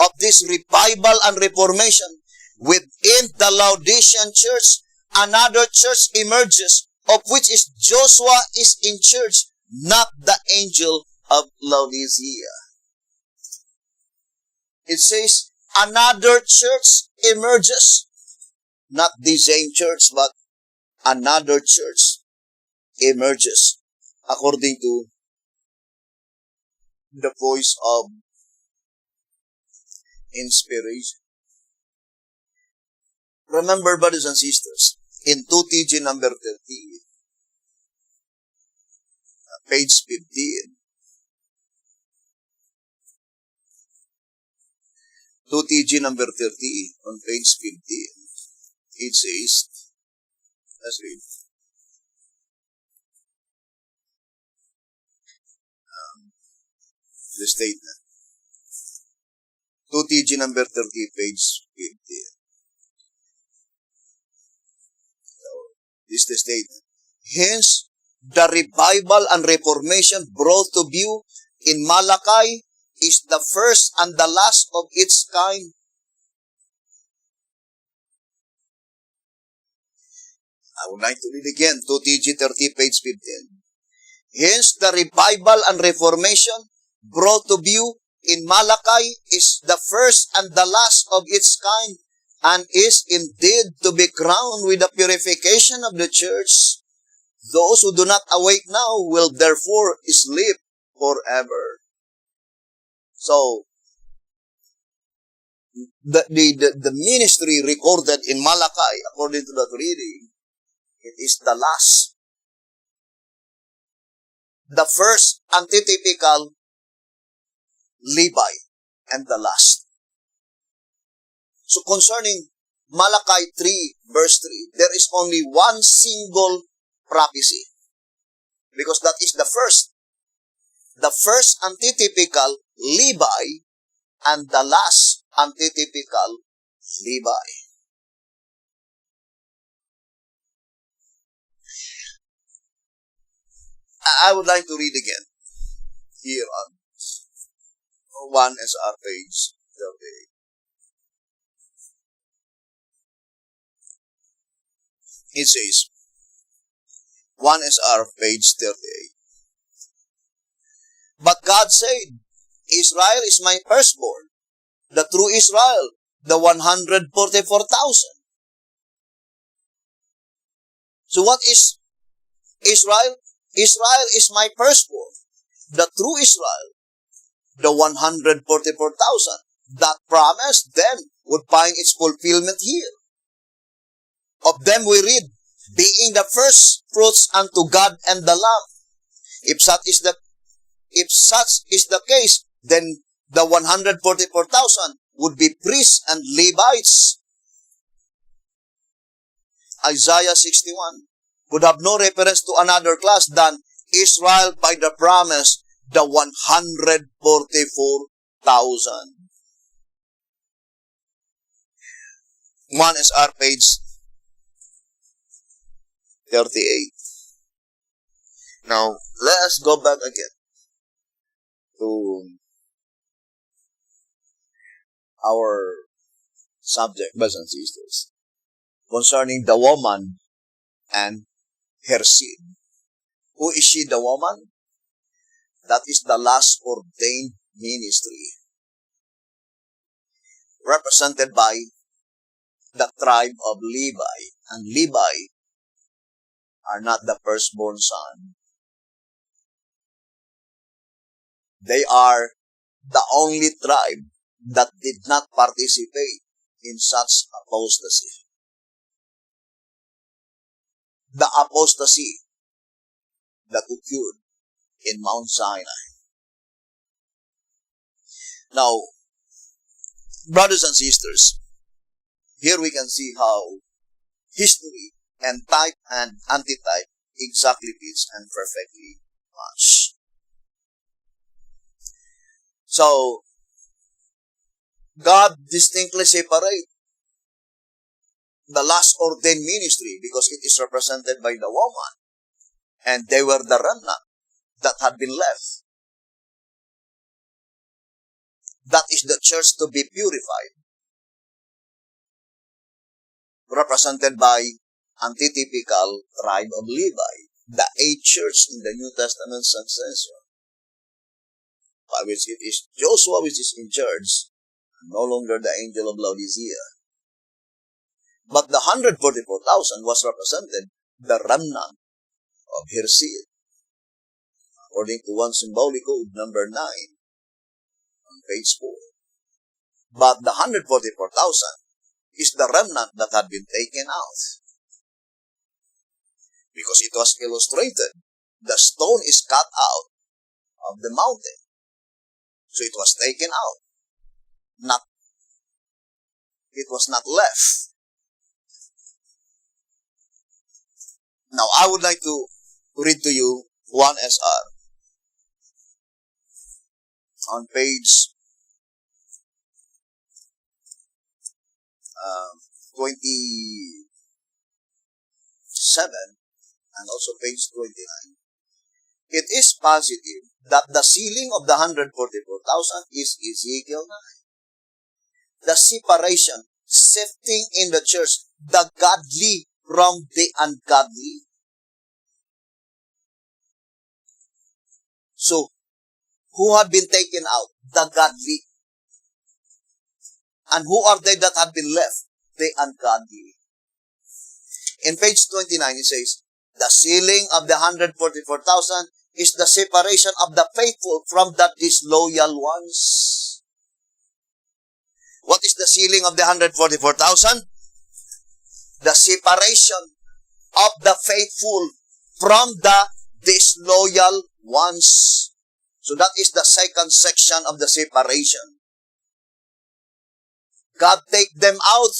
of this revival and reformation within the Laodicean church, another church emerges, of which is Joshua is in charge. not the angel of Laodicea. It says, another church emerges. Not the same church, but another church emerges according to the voice of inspiration. Remember, brothers and sisters, in 2TG number 30, page 15, 2TG number 30, on page 15, it says, let's read. The statement. 2TG number 30, page 15. This is the statement. Hence, the revival and reformation brought to view in Malachi is the first and the last of its kind. I would like to read again, 2TG 30, page 15. Hence, the revival and reformation brought to view in Malachi is the first and the last of its kind, and is indeed to be crowned with the purification of the church. Those who do not awake now will therefore sleep forever. So, the ministry recorded in Malachi, according to that reading, it is the last. The first antitypical Levi, and the last. So concerning Malachi 3, verse 3, there is only one single prophecy. Because that is the first. The first antitypical Levi, and the last antitypical Levi. I would like to read again here on 1 SR page 38. It says, 1 SR page 38. But God said, Israel is my firstborn, the true Israel, the 144,000. So what is Israel? Israel is my firstborn, the true Israel, the 144,000. That promise then would find its fulfillment here. Of them we read, being the first fruits unto God and the Lamb. If such is the case, then the 144,000 would be priests and Levites. Isaiah 61 would have no reference to another class than Israel by the promise, the 144,000. 1 SR page 38. Now, let us go back again to our subject, brothers and sisters, concerning the woman and her seed. Who is she, the woman? That is the last ordained ministry, represented by the tribe of Levi. And Levi are not the firstborn son. They are the only tribe that did not participate in such apostasy. The apostasy that occurred in Mount Sinai. Now, brothers and sisters, here we can see how history and type and antitype exactly fits and perfectly match. So, God distinctly separates the last ordained ministry because it is represented by the woman, and they were the remnant that had been left. That is the church to be purified, represented by antitypical tribe of Levi. the eighth church in the New Testament succession, by which it is Joshua which is in charge, no longer the angel of Laodicea. But the 144,000 was represented the remnant of her seed, according to one symbolic code, number 9, on page 4. But the 144,000 is the remnant that had been taken out. Because it was illustrated, the stone is cut out of the mountain. So it was taken out. It was not left. Now, I would like to read to you 1SR on page 27 and also page 29. It is positive that the sealing of the 144,000 is Ezekiel 9. The separation, sifting in the church, the godly from the ungodly. So, who have been taken out? The godly. And who are they that have been left? The ungodly. In page 29, it says, the sealing of the 144,000 is the separation of the faithful from the disloyal ones. What is the sealing of the 144,000? The separation of the faithful from the disloyal ones. So that is the second section of the separation. God take them out.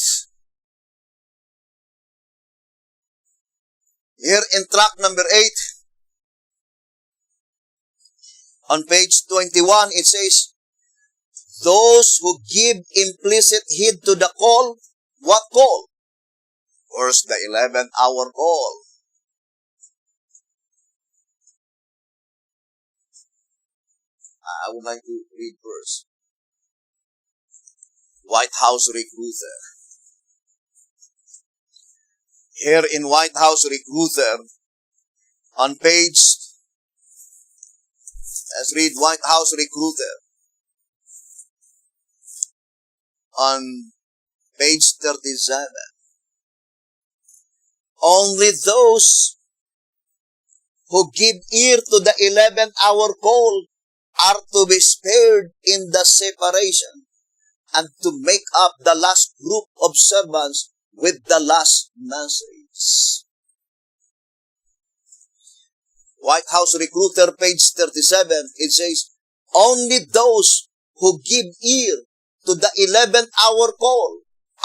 Here in tract number 8, on page 21, it says, those who give implicit heed to the call, what call? First, the 11th hour call. I would like to read first. White House Recruiter. Here in White House Recruiter, on page, let's read White House Recruiter. On page 37. Only those who give ear to the 11th hour call are to be spared in the separation and to make up the last group of servants with the last message. White House Recruiter, page 37, it says, only those who give ear to the 11th hour call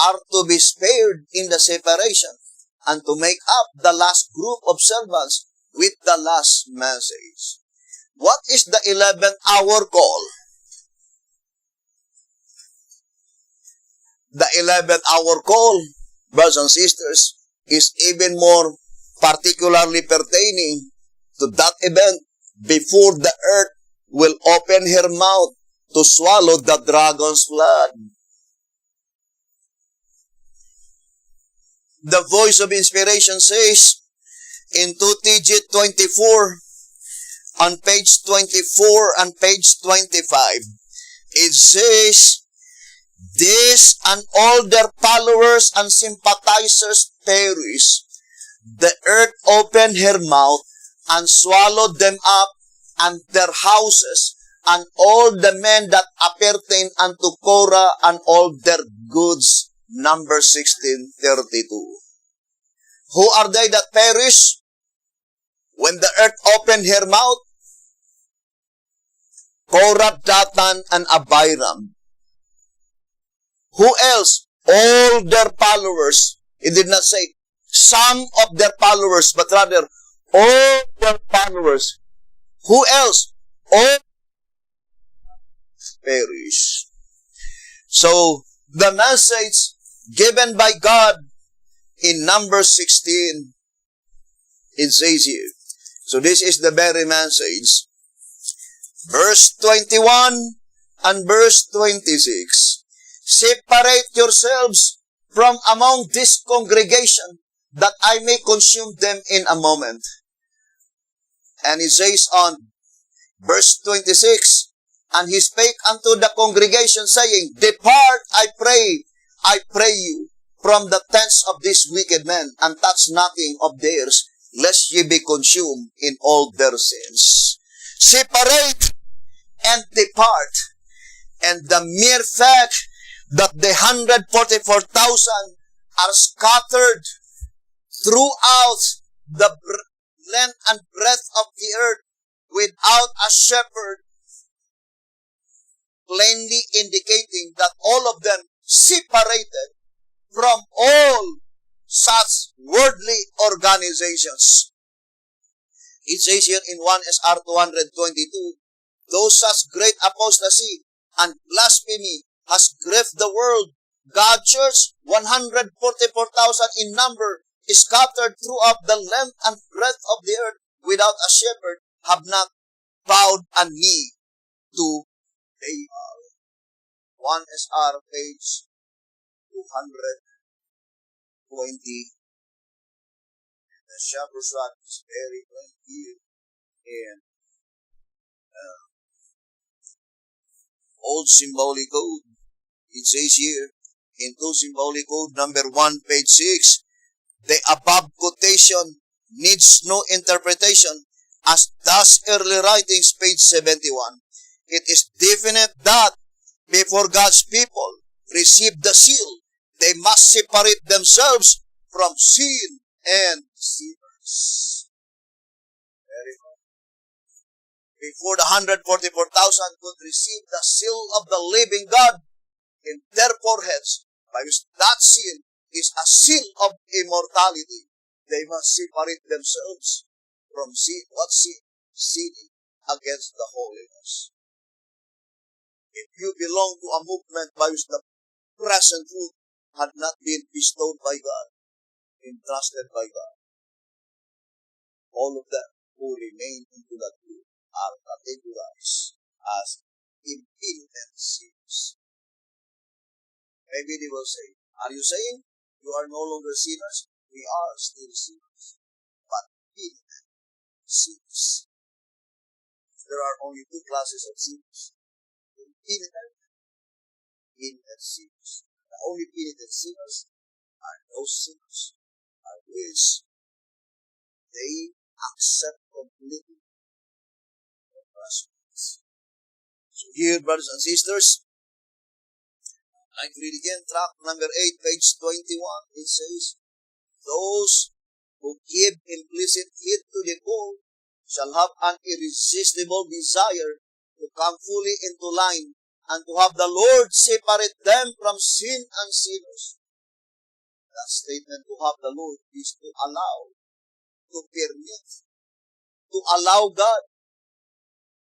are to be spared in the separation and to make up the last group of servants with the last message. What is the 11th hour call? The 11th hour call, brothers and sisters, is even more particularly pertaining to that event before the earth will open her mouth to swallow the dragon's flood. The Voice of Inspiration says in 2TG 24, on page 24 and page 25, it says, this and all their followers and sympathizers perish. The earth opened her mouth and swallowed them up, and their houses, and all the men that appertain unto Korah, and all their goods. Number 16:32. Who are they that perish when the earth opened her mouth? Korah, Dathan, and Abiram. Who else? All their followers. It did not say some of their followers, but rather all their followers. Who else? All perish. So, the message given by God in number 16, it says here. So, this is the very message. Verse 21 and verse 26. Separate yourselves from among this congregation, that I may consume them in a moment. And he says on verse 26, and he spake unto the congregation, saying, Depart, I pray you, from the tents of these wicked men, and touch nothing of theirs, lest ye be consumed in all their sins. Separate and depart. And the mere fact that the 144,000 are scattered throughout the length and breadth of the earth without a shepherd, plainly indicating that all of them separated from all such worldly organizations. It says here in 1 SR 222, though such great apostasy and blasphemy has gripped the world, God's church, 144,000 in number, is scattered throughout the length and breadth of the earth without a shepherd, have not bowed a knee to Baal. 1 SR page 220. The shepherd's rod is very plain here in Old Symbolic Code. It says here in 2 Symbolic Code number 1, page 6, the above quotation needs no interpretation, as does early writings, page 71. It is definite that before God's people receive the seal, they must separate themselves from sin and sinners. Very good. Before the 144,000 could receive the seal of the living God in their foreheads, by which that seal is a seal of immortality, they must separate themselves from sin. What sin? Sinning against the holiness. If you belong to a movement by which the present fruit had not been bestowed by God, entrusted by God, all of them who remain into that group are categorized as impenitent sinners. Maybe they will say, are you saying you are no longer sinners? We are still sinners, but penitent sinners. There are only two classes of sinners: penitent sinners. The only penitent sinners are those sinners by which they accept completely the punishment. So here, brothers and sisters, I read again, tract number 8, page 21. It says, those who give implicit heed to the call shall have an irresistible desire to come fully into line and to have the Lord separate them from sin and sinners. That statement, to have the Lord, is to allow, to permit, to allow God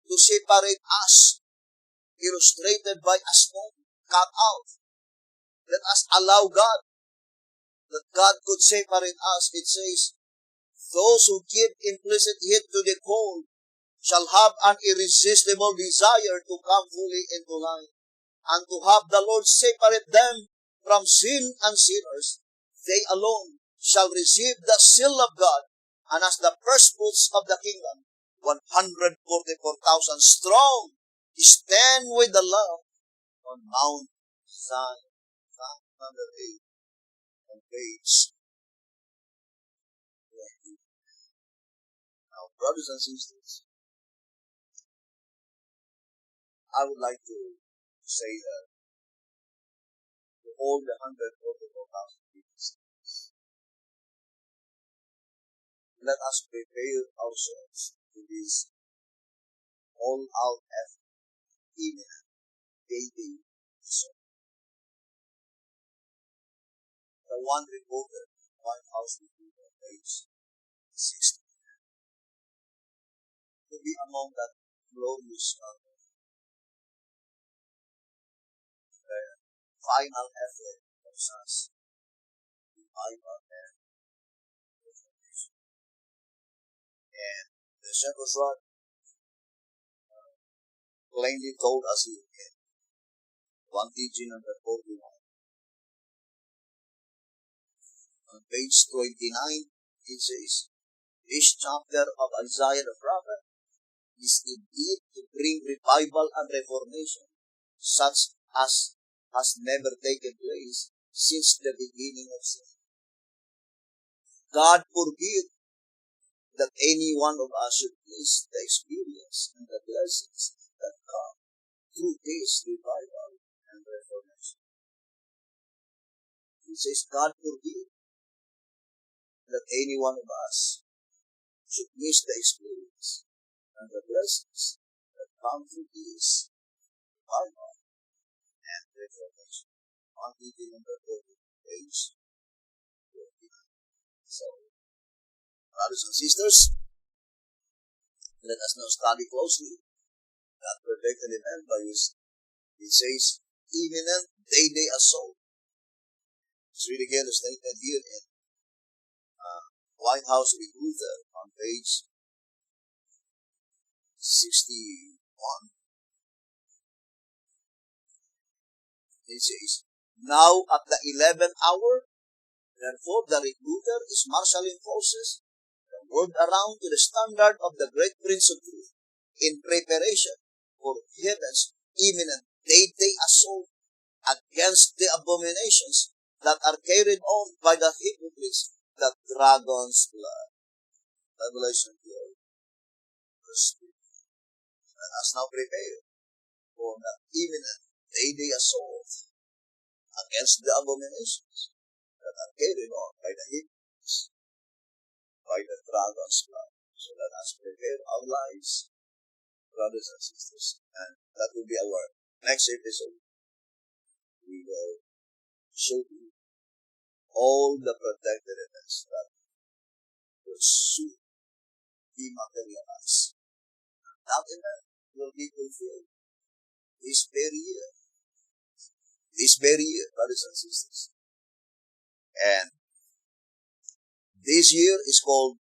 to separate us, illustrated by a stone cut out. Let us allow God, that God could separate us. It says, those who give implicit heed to the call shall have an irresistible desire to come fully into line, and to have the Lord separate them from sin and sinners. They alone shall receive the seal of God, and as the first fruits of the kingdom, 144,000 strong, stand with the Lamb on Mount Zion. Number 8 on page 20. Now, brothers and sisters, I would like to say that to all the 144,000 people, let us prepare ourselves to this all-out effort, imminent, daily service. The one reported, 1,000 people, page 60. To be among that glorious number, the final effort of us, revival and reformation. And the shepherd's rod plainly told us here in 1 teaching number 41. On page 29, it says, This chapter of Isaiah the prophet is indeed to bring revival and reformation, such as has never taken place since the beginning of sin. God forbid that any one of us should miss the experience and the blessings that come through this revival and reformation. He says, God forbid that any one of us should miss the experience and the blessings that come through this revival and reformation. On page number 40, page 49. So, brothers and sisters, let us now study closely that predicted event by which it says, imminent day assault. Let's read again the statement here in White House Recruiter on page 61. It says, now at the 11th hour, therefore the recruiter is marshalling forces, the world around to the standard of the great Prince of Truth, in preparation for heaven's imminent day assault against the abominations that are carried on by the hypocrites, the dragon's blood. Revelation 12, verse 3. Let us now prepare for the imminent day assault against the abominations that are carried on by the hypocrites, by the dragon's blood. So let us prepare our lives, brothers and sisters, and that will be our next episode. We will show you all the protected events that will soon be materialized. That event will be fulfilled this very year. This very year, brothers and sisters. And this year is called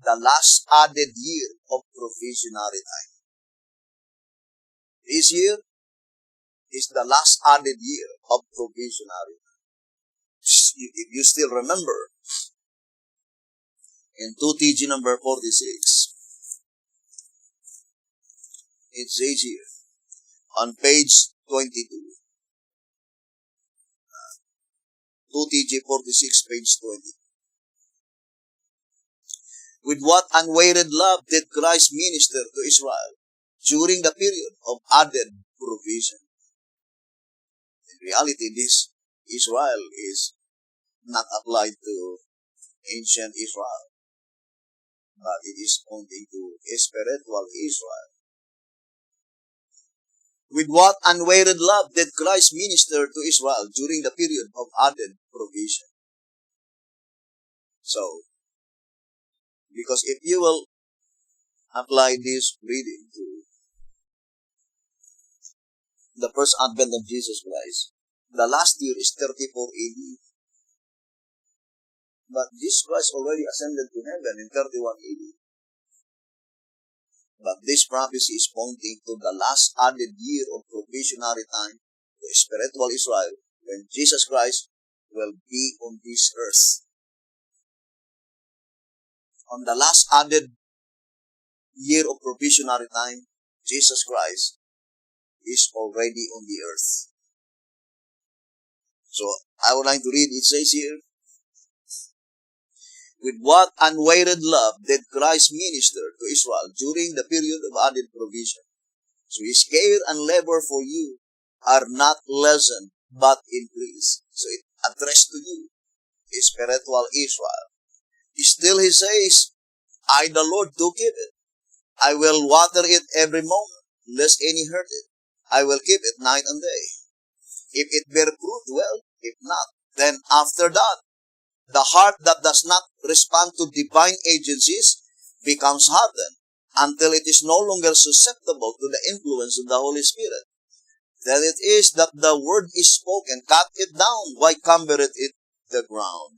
the last added year of provisionary time. This year is the last added year of provisionary time. If you still remember, in 2TG number 46, it says here, on page 22, 2TG 46, page 20. With what unwearied love did Christ minister to Israel during the period of added provision? In reality, this Israel is not applied to ancient Israel, but it is pointing to spiritual Israel. With what unwearied love did Christ minister to Israel during the period of added provision? So, because if you will apply this reading to the first advent of Jesus Christ, the last year is 34 AD. But Jesus Christ already ascended to heaven in 31 AD. But this prophecy is pointing to the last added year of provisionary time to spiritual Israel when Jesus Christ will be on this earth. On the last added year of provisionary time, Jesus Christ is already on the earth. So, I would like to read, it says here, with what unwearied love did Christ minister to Israel during the period of added provision. So his care and labor for you are not lessened, but increased. So it addressed to you, spiritual Israel. Still he says, I the Lord do give it. I will water it every moment, lest any hurt it. I will keep it night and day. If it bear fruit, well. If not, then after that, the heart that does not respond to divine agencies becomes hardened until it is no longer susceptible to the influence of the Holy Spirit. Then it is that the word is spoken, cut it down, why cumbereth it the ground?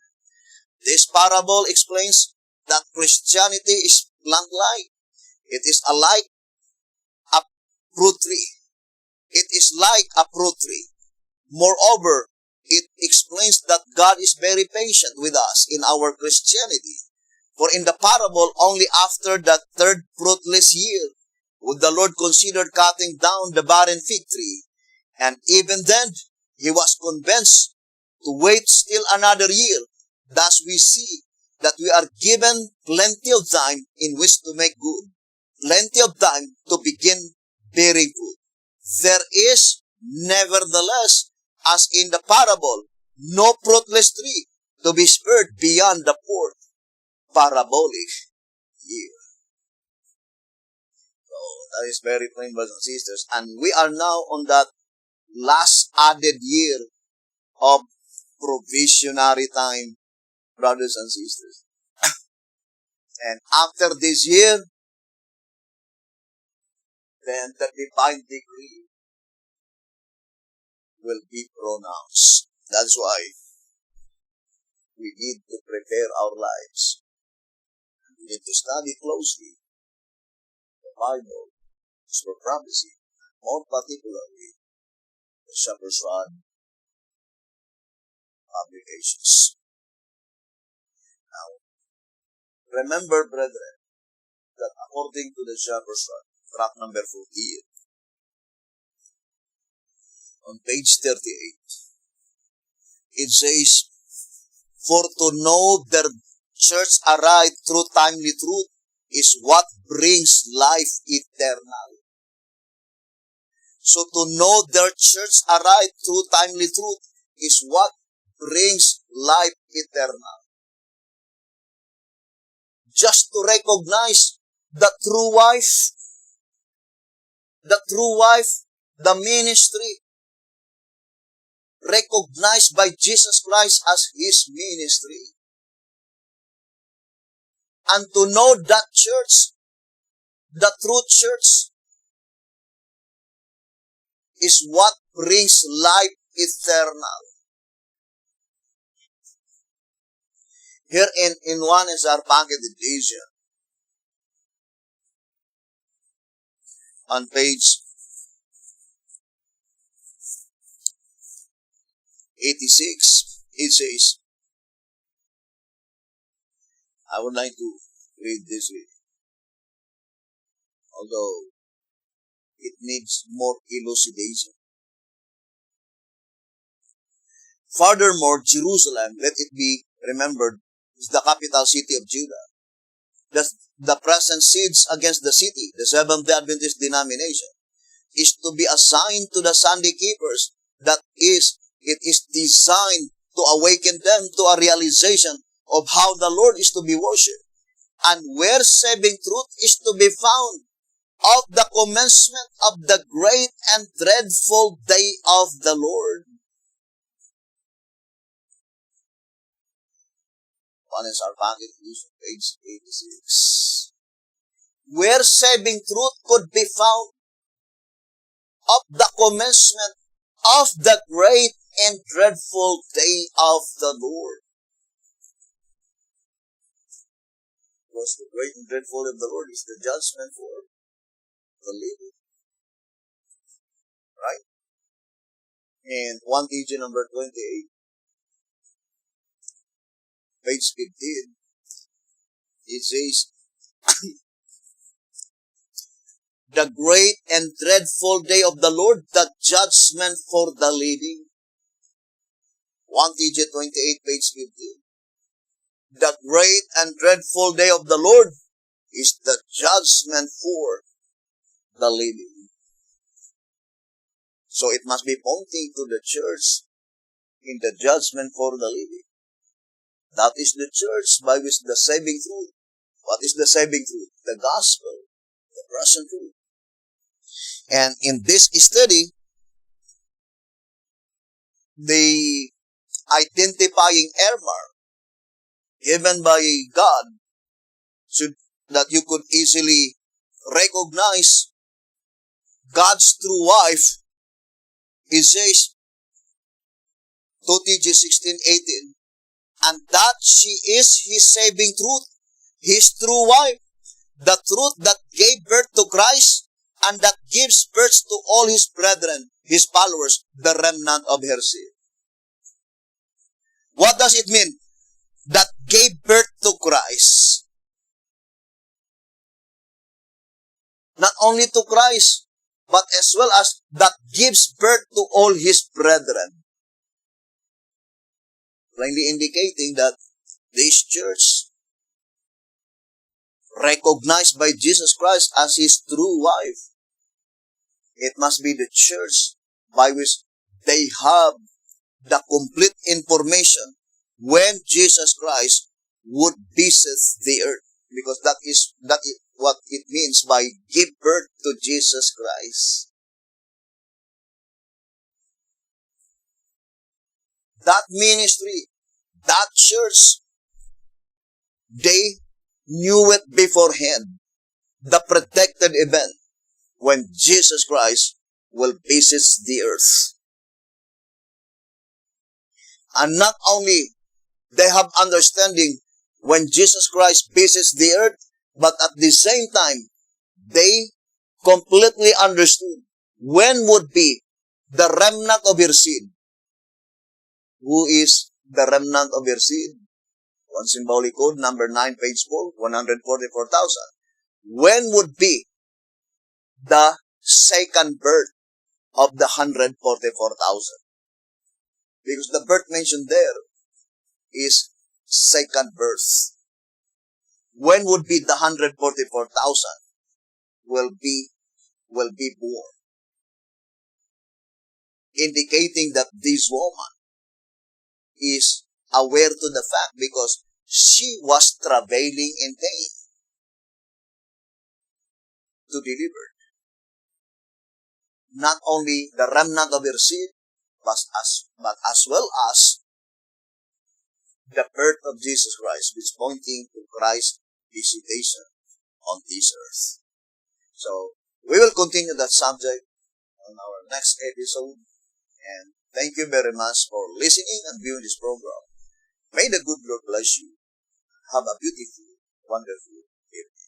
This parable explains that Christianity is plant-like. It is alike a fruit tree. It is like a fruit tree. Moreover, it explains that God is very patient with us in our Christianity. For in the parable, only after the third fruitless year would the Lord consider cutting down the barren fig tree. And even then, he was convinced to wait still another year. Thus we see that we are given plenty of time in which to make good. Plenty of time to begin bearing fruit. There is, nevertheless, as in the parable, no fruitless tree to be spared beyond the fourth parabolic year. So that is very plain, brothers and sisters. And we are now on that last added year of provisionary time, brothers and sisters. And after this year, then the divine decree will be pronounced. That's why we need to prepare our lives. We need to study closely the Bible, for prophecy, more particularly the Shepherd's Rod publications. Now, remember, brethren, that according to the Shepherd's Rod, track number 48, on page 38, it says, for to know their church aright through timely truth is what brings life eternal. So to know their church aright through timely truth is what brings life eternal. Just to recognize the true wife, the ministry, recognized by Jesus Christ as His ministry. And to know that church, the true church, is what brings life eternal. Here in one is our packet edition. On page 86, it says, I would like to read this way, although it needs more elucidation. Furthermore, Jerusalem, let it be remembered, is the capital city of Judah. The present siege against the city, the Seventh-day Adventist denomination, is to be assigned to the Sunday keepers. That is, it is designed to awaken them to a realization of how the Lord is to be worshipped and where saving truth is to be found of the commencement of the great and dreadful day of the Lord. One is our packet, page 86. Where saving truth could be found of the commencement of the great and dreadful day of the Lord. Because the great and dreadful of the Lord is the judgment for the living. Right? And 1 TG number 28, page 15, it says, the great and dreadful day of the Lord, the judgment for the living. 1 TG 28, page 15. The great and dreadful day of the Lord is the judgment for the living. So it must be pointing to the church in the judgment for the living. That is the church by which the saving truth. What is the saving truth? The gospel, the present truth. And in this study, the identifying earmark given by God so that you could easily recognize God's true wife, it says, 2 TG 16:18, and that she is His saving truth, His true wife, the truth that gave birth to Christ, and that gives birth to all His brethren, His followers, the remnant of her seed. What does it mean? That gave birth to Christ. not only to Christ, but as well as that gives birth to all his brethren. Plainly indicating that this church, recognized by Jesus Christ as his true wife, it must be the church by which they have the complete information when Jesus Christ would visit the earth. Because that is what it means by give birth to Jesus Christ. That ministry, that church, they knew it beforehand. The predicted event when Jesus Christ will visit the earth. And not only they have understanding when Jesus Christ visits the earth, but at the same time, they completely understood when would be the remnant of your seed. Who is the remnant of your seed? One symbolic code, number 9, page 4, 144,000. When would be the second birth of the 144,000? Because the birth mentioned there is second birth. When would be the 144,000 will be born? Indicating that this woman is aware to the fact because she was travailing in pain to deliver. Not only the remnant of her seed, but as well as the birth of Jesus Christ, which is pointing to Christ's visitation on this earth. So, we will continue that subject on our next episode. And thank you very much for listening and viewing this program. May the good Lord bless you. Have a beautiful, wonderful evening.